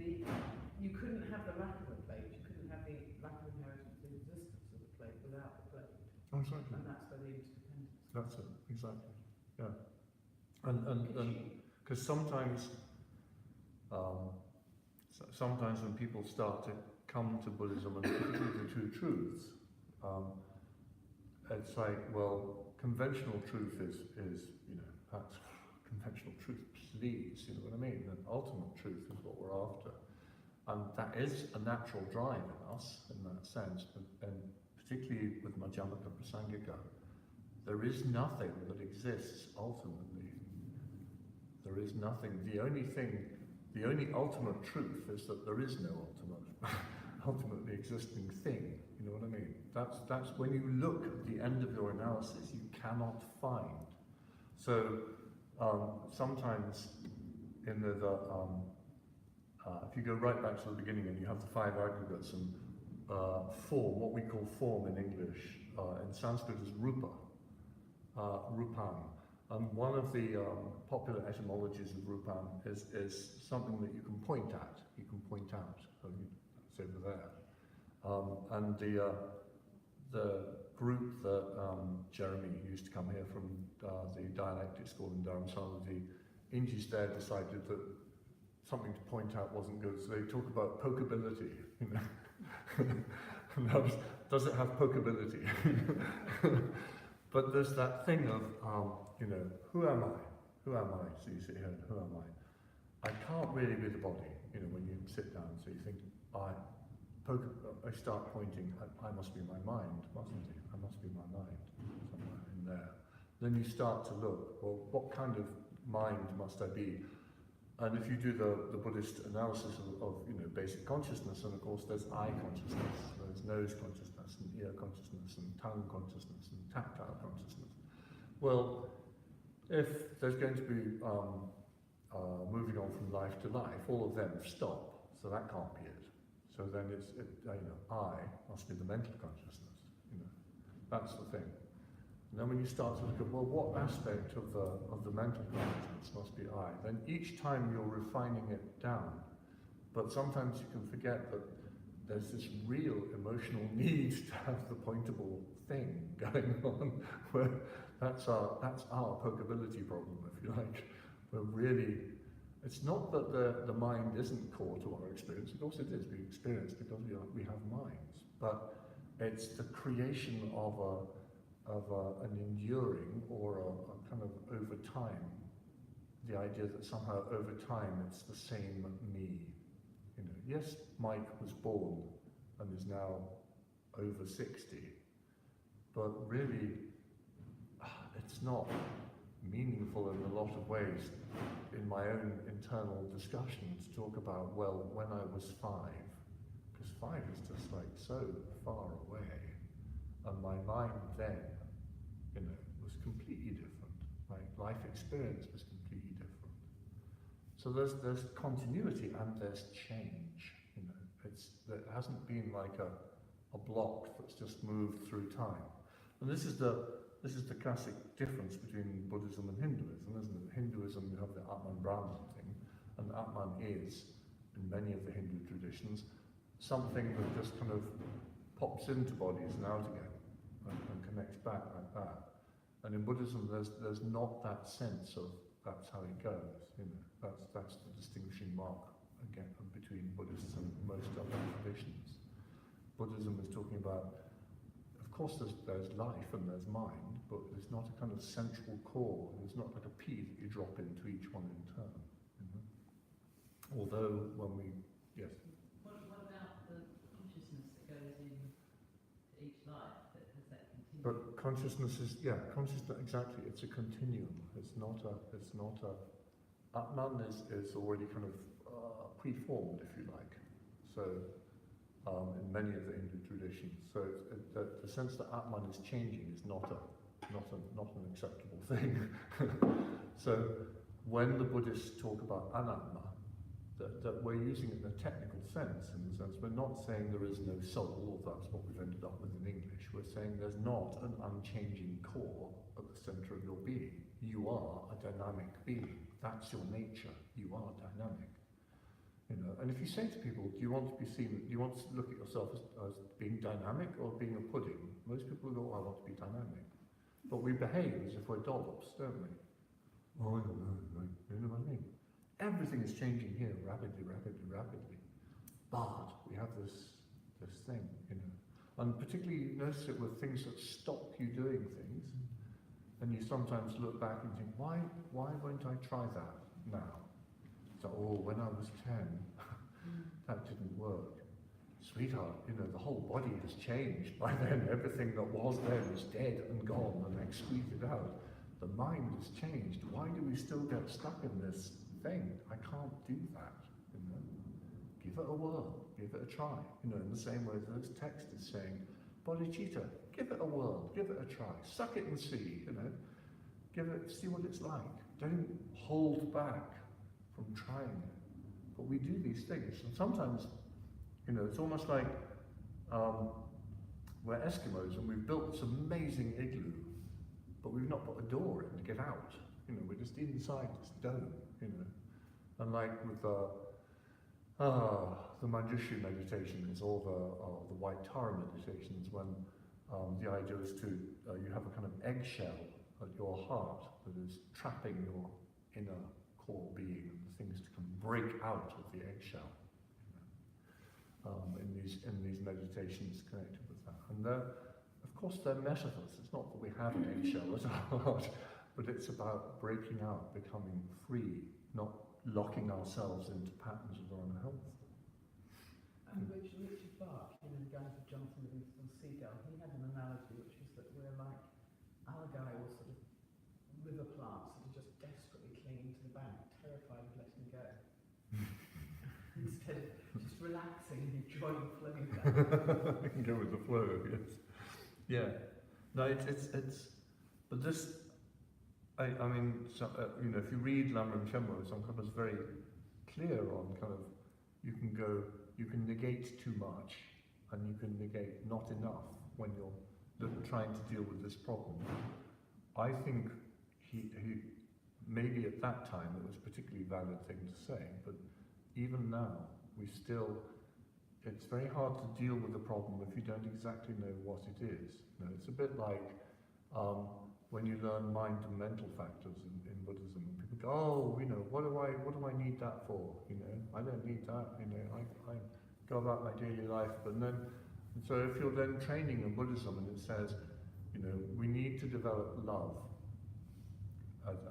B: you couldn't have the lack of a plate, you couldn't have the lack of inheritance, the existence of the plate without the plate.
A: Oh, exactly.
B: And that's where the interdependence.
A: That's it, exactly. Yeah. And because sometimes when people start to come to Buddhism, and particularly the two truths, it's like, well, conventional truth is you know, that's conventional truth, please, you know what I mean? And ultimate truth is what we're after. And that is a natural drive in us, in that sense, and particularly with Madhyamaka Prasangika, there is nothing that exists ultimately. There is nothing. The only ultimate truth is that there is no ultimately existing thing. You know what I mean? That's when you look at the end of your analysis, you cannot find. So sometimes in if you go right back to the beginning and you have the 5 aggregates and form, what we call form in English, in Sanskrit is rupa, rupam. And one of the popular etymologies of rupam is something that you can point at, you can point out. So it's over there. And the group that Jeremy used to come here from the dialectic school in Dharamsala, the Indis there decided that something to point out wasn't good, so they talk about pokeability. You know? Does it have pokeability? But there's that thing of, you know, who am I? Who am I? So you sit here and who am I? I can't really be the body, you know, when you sit down, so you think, I start pointing, I must be my mind, mustn't it? I must be my mind, somewhere in there. Then you start to look, well, what kind of mind must I be? And if you do the Buddhist analysis of you know, basic consciousness, and of course there's eye consciousness, there's nose consciousness, and ear consciousness, and tongue consciousness, and tactile consciousness. Well, if there's going to be moving on from life to life, all of them stop, so that can't be it. So then you know, I must be the mental consciousness, you know, that's the thing. And then when you start to look at, well, what aspect of the mental consciousness must be I, then each time you're refining it down. But sometimes you can forget that there's this real emotional need to have the pointable thing going on, where that's our pokeability problem, if you like. We're really, it's not that the mind isn't core to our experience, of course it is, we experience because we have minds, but it's the creation of an enduring or a kind of over time the idea that somehow over time it's the same me. You know, yes, Mike was born and is now over 60, but really it's not meaningful in a lot of ways in my own internal discussions to talk about, well, when I was 5, because 5 is just like so far away, and my mind then, you know, was completely different. My life experience was completely different. So there's continuity and there's change. You know, there hasn't been like a block that's just moved through time. And this is the classic difference between Buddhism and Hinduism, isn't it? Hinduism, you have the Atman Brahman thing, and the Atman is, in many of the Hindu traditions, something that just kind of pops into bodies and out again, and connects back like that. And in Buddhism, there's not that sense of that's how it goes. You know, that's the distinguishing mark again between Buddhists and most other traditions. Buddhism is talking about, of course, there's life and there's mind, but there's not a kind of central core. There's not like a pea that you drop into each one in turn. You know? Although when we, yes.
C: What about the consciousness that goes in each life? Has that continued?
A: But consciousness is, consciousness, exactly, it's a continuum. It's not a Atman is already kind of preformed, if you like. So, in many of the Hindu traditions. So the sense that Atman is changing is not an acceptable thing. So when the Buddhists talk about anatma, that we're using it in a technical sense, in the sense we're not saying there is no soul, or that's what we've ended up with in English. We're saying there's not an unchanging core at the center of your being. You are a dynamic being. That's your nature. You are dynamic. You know, and if you say to people, do you want to be seen, do you want to look at yourself as being dynamic or being a pudding? Most people go, I want to be dynamic. But we behave as if we're dollops, don't we? Oh, I don't know, you know what I mean? Everything is changing here rapidly. But we have this thing, you know. And particularly you notice it with things that stop you doing things. And you sometimes look back and think, why won't I try that now? So, when I was 10, that didn't work. Sweetheart, you know, the whole body has changed. By then, everything that was there is dead and gone and excreted out. The mind has changed. Why do we still get stuck in this thing? I can't do that, you know. Give it a whirl, give it a try. You know, in the same way that this text is saying, bodhicitta, give it a whirl, give it a try. Suck it and see, you know. See what it's like. Don't hold back from trying it. But we do these things, and sometimes, you know, it's almost like we're Eskimos and we've built this amazing igloo, but we've not put a door in to get out. You know, we're just inside this dome, you know. And like with the Manjushri meditations or the White Tara meditations, when the idea is to, you have a kind of eggshell at your heart that is trapping your inner core being, and the things to come break out of the eggshell. You know, in these meditations connected with that, and of course they're metaphors. It's not that we have an eggshell at our heart, but it's about breaking out, becoming free, not locking ourselves into patterns of unhealth.
B: And Richard Bach, you know, the guy for Jonathan Livingston Seagull, he had an analogy which was that we're like algae or sort of river plants that are just desperately clinging to the bank, terrified of letting go. Instead of just relaxing and enjoying flowing down.
A: I can go with the flow, yes. Yeah. No, it's but this, I mean, so, you know, if you read Lamrim Chenmo, sometimes it's very clear on kind of, you can negate too much, and you can negate not enough when you're trying to deal with this problem. I think he maybe at that time it was a particularly valid thing to say, but even now, it's very hard to deal with a problem if you don't exactly know what it is. You know, it's a bit like when you learn mind and mental factors in Buddhism, and people go, oh, you know, what do I need that for? You know, I don't need that. You know, I go about my daily life. But then, so if you're then training in Buddhism and it says, you know, we need to develop love,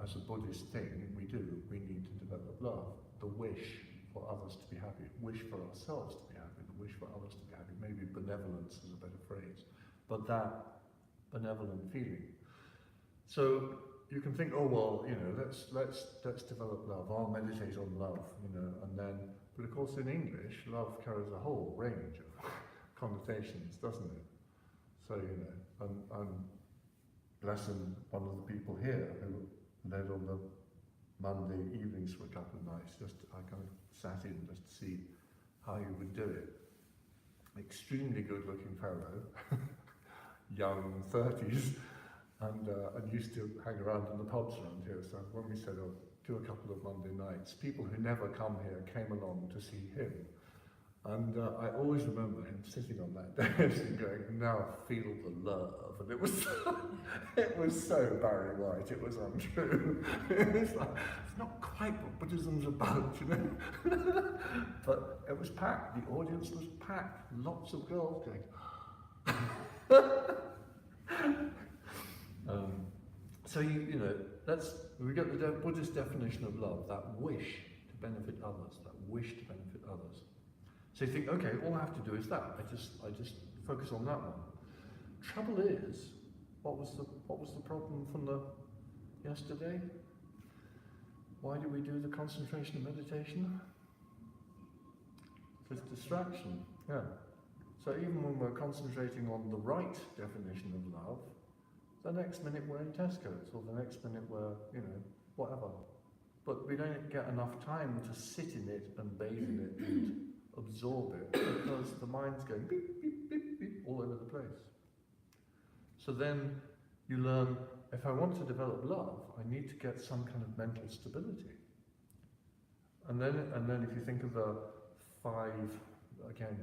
A: as a Buddhist thing, we need to develop love, the wish for others to be happy, wish for ourselves to be happy, the wish for others to be happy. Maybe benevolence is a better phrase, but that benevolent feeling. So you can think, oh well, you know, let's develop love. I'll meditate on love, you know, and then. But of course, in English, love carries a whole range of connotations, doesn't it? So you know, I'm blessing one of the people here who led on the Monday evenings for a couple of nights. I kind of sat in just to see how you would do it. Extremely good-looking fellow, young 30s, and used to hang around in the pubs around here. So when we said, oh, do a couple of Monday nights, people who never come here came along to see him. And I always remember him sitting on that desk and going, now feel the love. And it was so Barry White, it was untrue. It's like, it's not quite what Buddhism's about, you know. But it was packed, the audience was packed, lots of girls going, so you know, we get the Buddhist definition of love, that wish to benefit others, that wish to benefit others. So you think, okay, all I have to do is that. I just focus on that one. Trouble is, what was the problem from yesterday? Why do we do the concentration and meditation? It's distraction. Yeah. So even when we're concentrating on the right definition of love, the next minute we're in Tesco's, or the next minute we're, you know, whatever. But we don't get enough time to sit in it and bathe in it and absorb it, because the mind's going beep, beep, beep, beep all over the place. So then you learn, if I want to develop love, I need to get some kind of mental stability. And then if you think of the 5, again,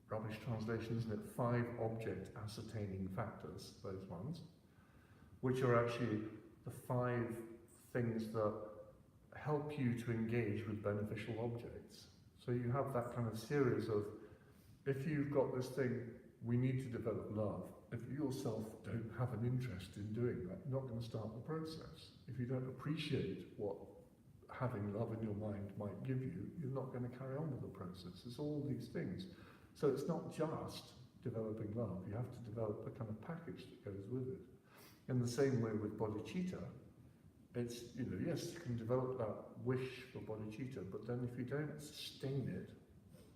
A: rubbish translation, isn't it? 5 object ascertaining factors, those ones, which are actually the 5 things that help you to engage with beneficial objects. So you have that kind of series of, if you've got this thing, we need to develop love. If you yourself don't have an interest in doing that, you're not going to start the process. If you don't appreciate what having love in your mind might give you, you're not going to carry on with the process. It's all these things. So it's not just developing love, you have to develop the kind of package that goes with it. In the same way with bodhicitta, it's, you know, yes, you can develop that wish for bodhicitta, but then if you don't sustain it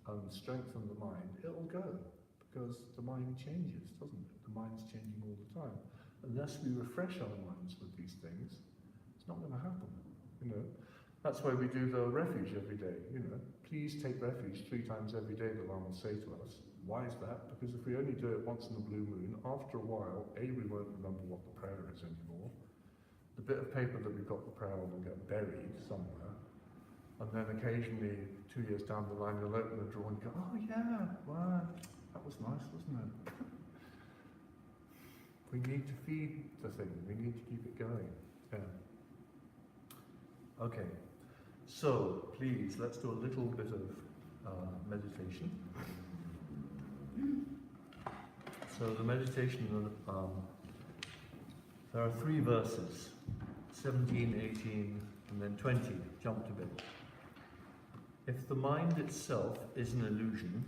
A: and strengthen the mind, it'll go, because the mind changes, doesn't it? The mind's changing all the time. Unless we refresh our minds with these things, it's not going to happen, you know. That's why we do the refuge every day, you know. Please take refuge 3 times every day, the Lama will say to us. Why is that? Because if we only do it once in a blue moon, after a while, A, we won't remember what the prayer is anymore. The bit of paper that we've got the prayer on will get buried somewhere. And then occasionally, 2 years down the line, you'll open the drawer and go, oh yeah, wow, that was nice, wasn't it? We need to feed the thing, we need to keep it going. Yeah. Okay. So, please, let's do a little bit of meditation. So the meditation, there are 3 verses, 17, 18, and then 20, jumped a bit. If the mind itself is an illusion,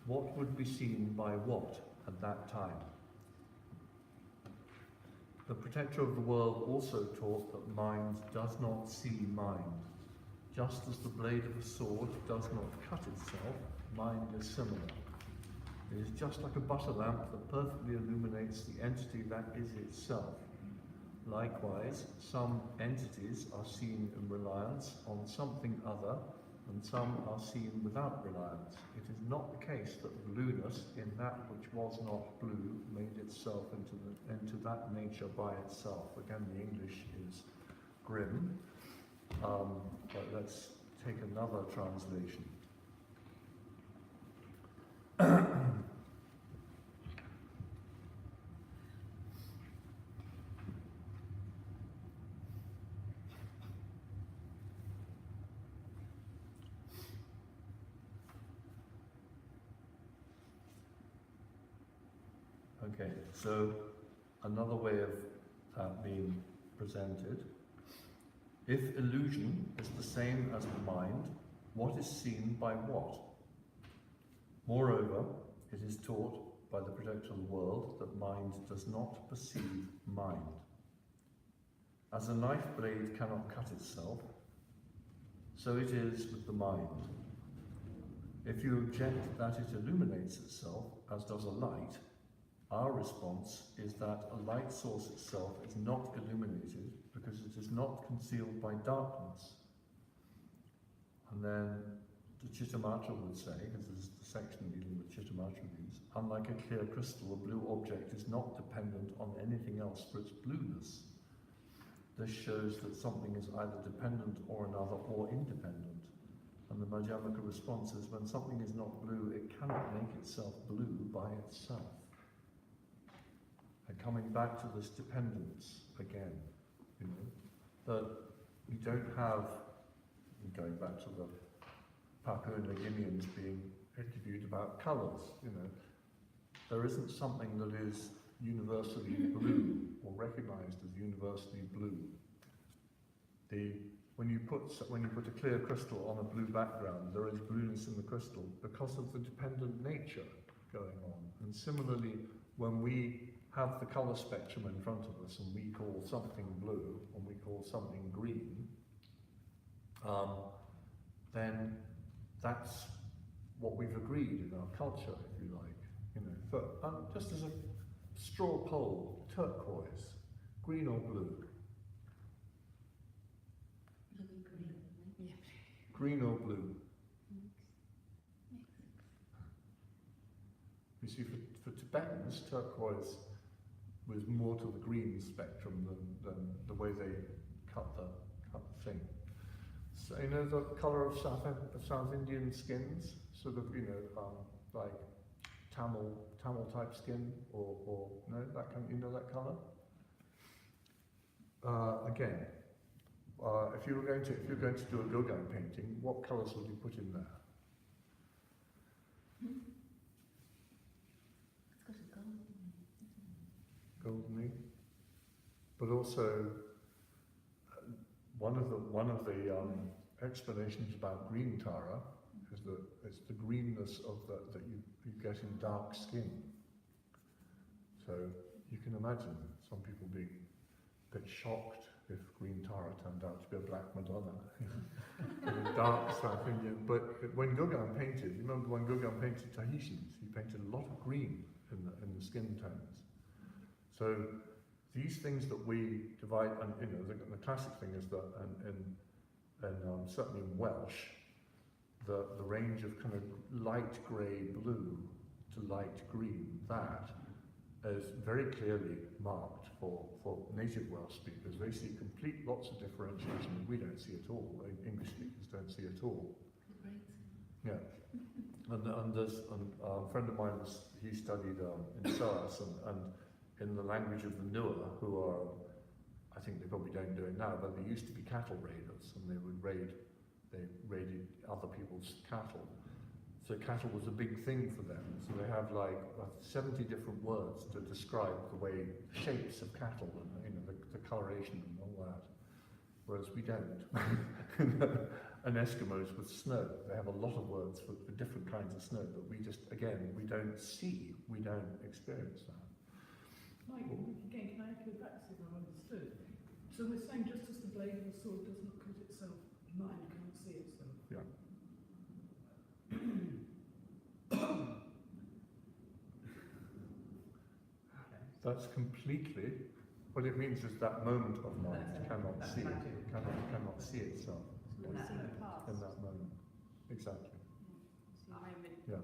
A: what would be seen by what at that time? The protector of the world also taught that mind does not see mind. Just as the blade of a sword does not cut itself, mind is similar. It is just like a butter lamp that perfectly illuminates the entity that is itself. Likewise, some entities are seen in reliance on something other, and some are seen without reliance. It is not the case that blueness in that which was not blue made itself into that nature by itself. Again, the English is grim, but let's take another translation. Okay, so another way of being presented. If illusion is the same as the mind, what is seen by what? Moreover, it is taught by the protector of the world that mind does not perceive mind. As a knife blade cannot cut itself, so it is with the mind. If you object that it illuminates itself, as does a light, our response is that a light source itself is not illuminated because it is not concealed by darkness. And then the Chittamatra would say, because this is the section dealing with Chittamatra views, unlike a clear crystal, a blue object is not dependent on anything else for its blueness. This shows that something is either dependent or another or independent. And the Madhyamaka response is, when something is not blue, it cannot make itself blue by itself. And coming back to this dependence again, you know, that you don't have, going back to the Papua New Guineans being interviewed about colours, you know, there isn't something that is universally blue or recognised as universally blue. When you put a clear crystal on a blue background, there is blueness in the crystal because of the dependent nature going on. And similarly, when we have the colour spectrum in front of us and we call something blue and we call something green, then that's what we've agreed in our culture, if you like. You know, but just as a straw poll, turquoise, green or blue? Green or blue? You see, for Tibetans, turquoise was more to the green spectrum than the way they cut the thing. So, you know, the colour of South Indian skins, sort of, you know, like Tamil type skin, or no, that kind, you know that colour. Again, if you're going to do a Gauguin painting, what colours would you put in there?
D: It's got a
A: Goldeny, but also one of the explanations about green Tara is that it's the greenness of that you get in dark skin. So you can imagine some people being a bit shocked if green Tara turned out to be a black Madonna, in a dark South Indian. But when Gauguin painted, you remember when Gauguin painted Tahitians, he painted a lot of green in the skin tones. So these things that we divide, and you know, the classic thing is that, and certainly in Welsh, the range of kind of light grey blue to light green, that is very clearly marked for native Welsh speakers. They see lots of differentiation we don't see at all. English speakers don't see at all. Yeah. And there's a friend of mine, he studied in SOAS, and in the language of the Nua, who are, I think they probably don't do it now, but they used to be cattle raiders, and they raided other people's cattle. So cattle was a big thing for them. So they have like 70 different words to describe the way, the shapes of cattle, and you know, the coloration and all that. Whereas we don't. And Eskimos with snow, they have a lot of words for different kinds of snow, but we just, again, we don't see, we don't experience that.
B: Mike, again, can I echo back to see if I've understood? So we're saying just as the blade of a sword does not cut itself, mind can't see itself.
A: Yeah. That's completely, what it means is that moment of mind cannot see it, cannot see itself in that moment. Exactly. Yeah.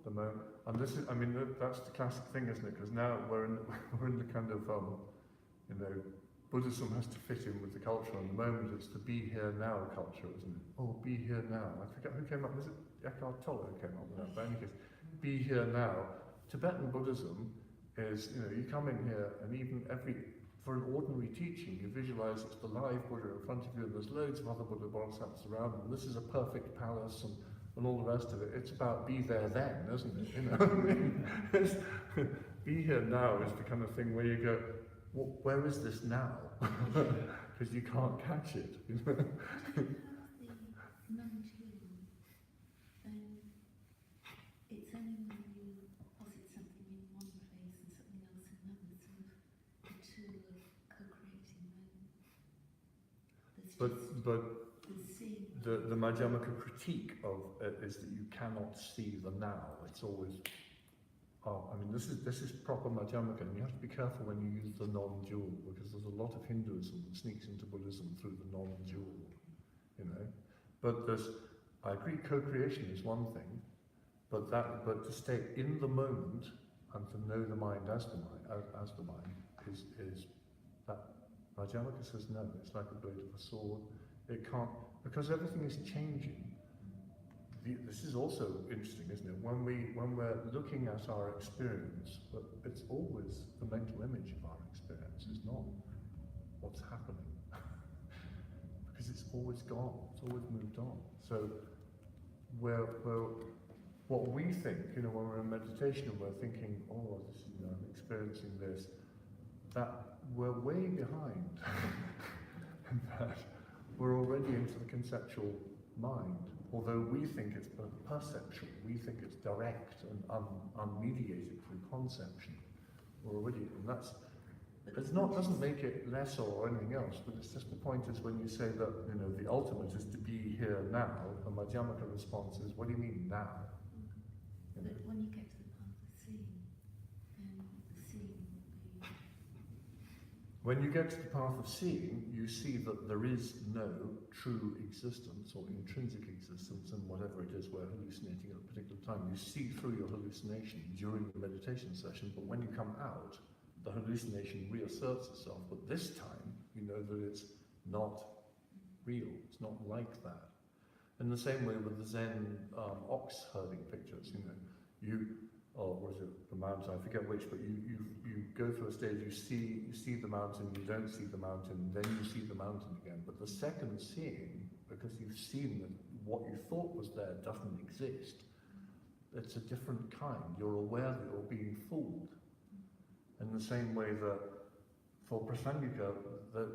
A: The moment, and this is, I mean, that's the classic thing, isn't it? Because now we're in the kind of, you know, Buddhism has to fit in with the culture, and the moment it's the be here now culture, isn't it? Oh, be here now. I forget who came up, was it Eckhart Tolle who came up with that? But in any case, be here now. Tibetan Buddhism is, you know, you come in here, and even for an ordinary teaching, you visualize it's the live Buddha in front of you, and there's loads of other Buddha Bodhisattvas around, and this is a perfect palace, and all the rest of it. It's about be there then, isn't it? You know, I mean, be here now is the kind of thing where you go, where is this now? Because you can't catch it. You know?
D: The non-dual, then it's only when you posit something in one place and something else in another, sort of the two are co-creating, then there's
A: But
D: the seeing.
A: the Madhyamaka critique of it is that you cannot see the now. It's always, I mean, this is proper Madhyamaka, and you have to be careful when you use the non-dual, because there's a lot of Hinduism that sneaks into Buddhism through the non-dual, you know. But I agree, co-creation is one thing, but to stay in the moment and to know the mind as the mind is that Madhyamaka says no. It's like a blade of a sword. It can't, because everything is changing. This is also interesting, isn't it? When we're looking at our experience, but it's always the mental image of our experience, is not what's happening. Because it's always gone, it's always moved on. So what we think, you know, when we're in meditation and we're thinking, oh, this is, you know, I'm experiencing this, that we're way behind. And that we're already into the conceptual mind. Although we think it's perceptual, we think it's direct and unmediated through conception. We're already, and doesn't make it less or anything else, but it's just the point is when you say that, you know, the ultimate is to be here now, the Madhyamaka response is, what do you mean now? You know?
D: But when you get to the path of seeing, then the seeing will be...
A: When you get to the path of seeing, you see that there is no true existence or intrinsic existence in whatever it is we're hallucinating at a particular time. You see through your hallucination during the meditation session, but when you come out, the hallucination reasserts itself, but this time you know that it's not real, it's not like that. In the same way with the Zen ox herding pictures, you know, or was it the mountain, I forget which, but you go through a stage, you see the mountain, you don't see the mountain, then you see the mountain again. But the second seeing, because you've seen that what you thought was there doesn't exist, it's a different kind. You're aware that you're being fooled. In the same way that for Prasangika, the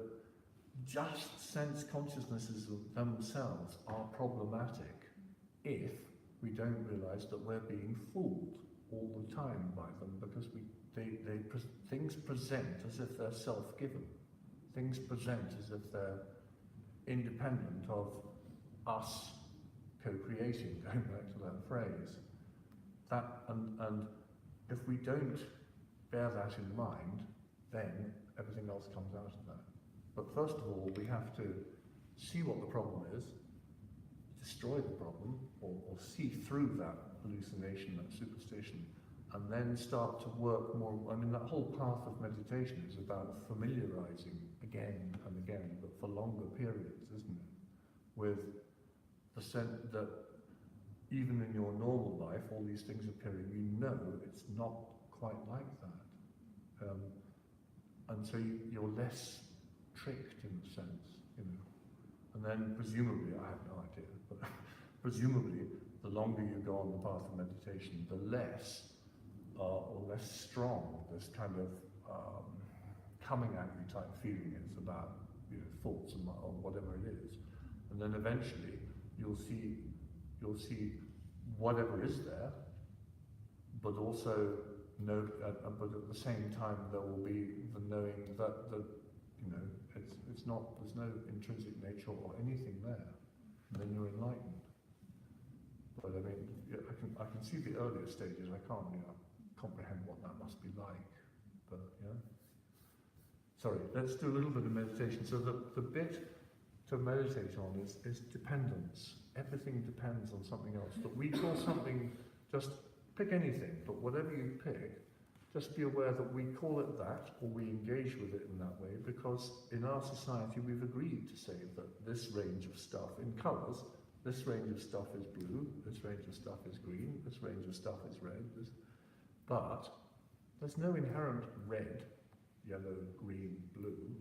A: just sense consciousnesses themselves are problematic if we don't realize that we're being fooled all the time by them, because things present as if they're self-given. Things present as if they're independent of us co-creating, going back to that phrase. And if we don't bear that in mind, then everything else comes out of that. But first of all, we have to see what the problem is, destroy the problem, or see through that hallucination, that superstition, and then start to work more. I mean, that whole path of meditation is about familiarizing again and again, but for longer periods, isn't it? With the sense that even in your normal life, all these things appearing, you know it's not quite like that. And so you're less tricked in a sense, you know. And then presumably, I have no idea, but presumably the longer you go on the path of meditation, the less or less strong this kind of coming at you type feeling is about, you know, thoughts or whatever it is. And then eventually you'll see whatever is there, but also know, but at the same time there will be the knowing that you know, it's not, there's no intrinsic nature or anything there, and then you're enlightened. But I mean, yeah, I can see the earlier stages. I can't, you know, comprehend what that must be like. But yeah. Sorry, let's do a little bit of meditation. So the bit to meditate on is dependence. Everything depends on something else. But we call something, just pick anything, but whatever you pick, just be aware that we call it that, or we engage with it in that way, because in our society we've agreed to say that this range of stuff in colours, this range of stuff is blue, this range of stuff is green, this range of stuff is red, but there's no inherent red, yellow, green, blue.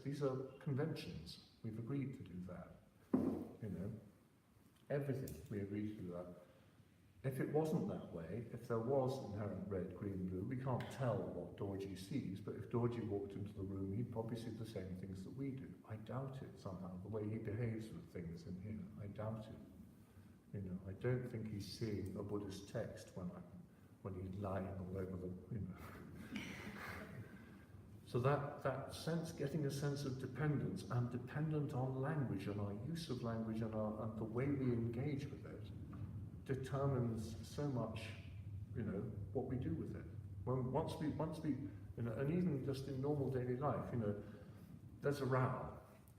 A: These are conventions. We've agreed to do that. You know, everything we agree to do that. If it wasn't that way, if there was inherent red, green, blue, we can't tell what Dorji sees, but if Dorji walked into the room, he'd probably see the same things that we do. I doubt it somehow, the way he behaves with things in here. I doubt it. You know, I don't think he's seeing a Buddhist text when he's lying all over them, you know. So that sense, getting a sense of dependence, and dependent on language and our use of language and the way we engage with it, determines so much, you know, what we do with it. Once we, you know, and even just in normal daily life, you know, there's a row,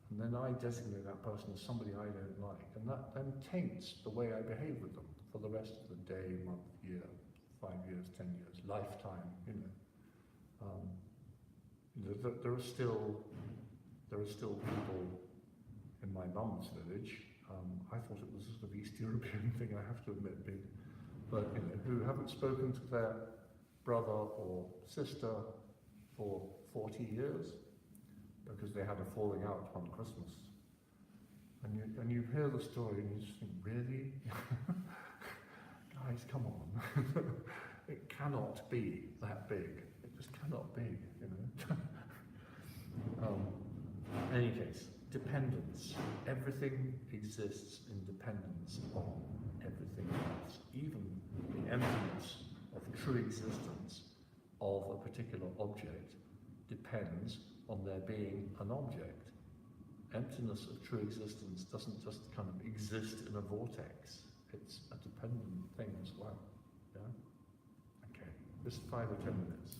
A: and then I designate that person as somebody I don't like, and that then taints the way I behave with them for the rest of the day, month, year, 5 years, 10 years, lifetime, you know. There are still people in my mum's village. I thought it was a sort of East European thing, I have to admit, big, but you know, who haven't spoken to their brother or sister for 40 years because they had a falling out on Christmas. And you hear the story and you just think, really? Guys, come on. It cannot be that big. It just cannot be, you know. In any case, dependence. Everything exists in dependence on everything else. Even the emptiness of true existence of a particular object depends on there being an object. Emptiness of true existence doesn't just kind of exist in a vortex. It's a dependent thing as well. Yeah? Okay, just 5 or 10 minutes.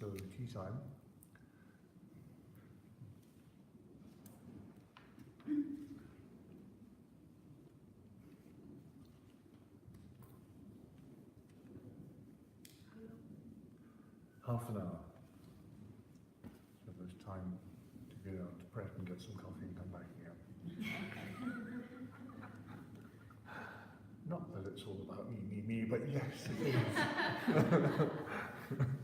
A: So the tea time. Half an hour. So there's time to get out to prep and get some coffee and come back again. Not that it's all about me, but yes, it is.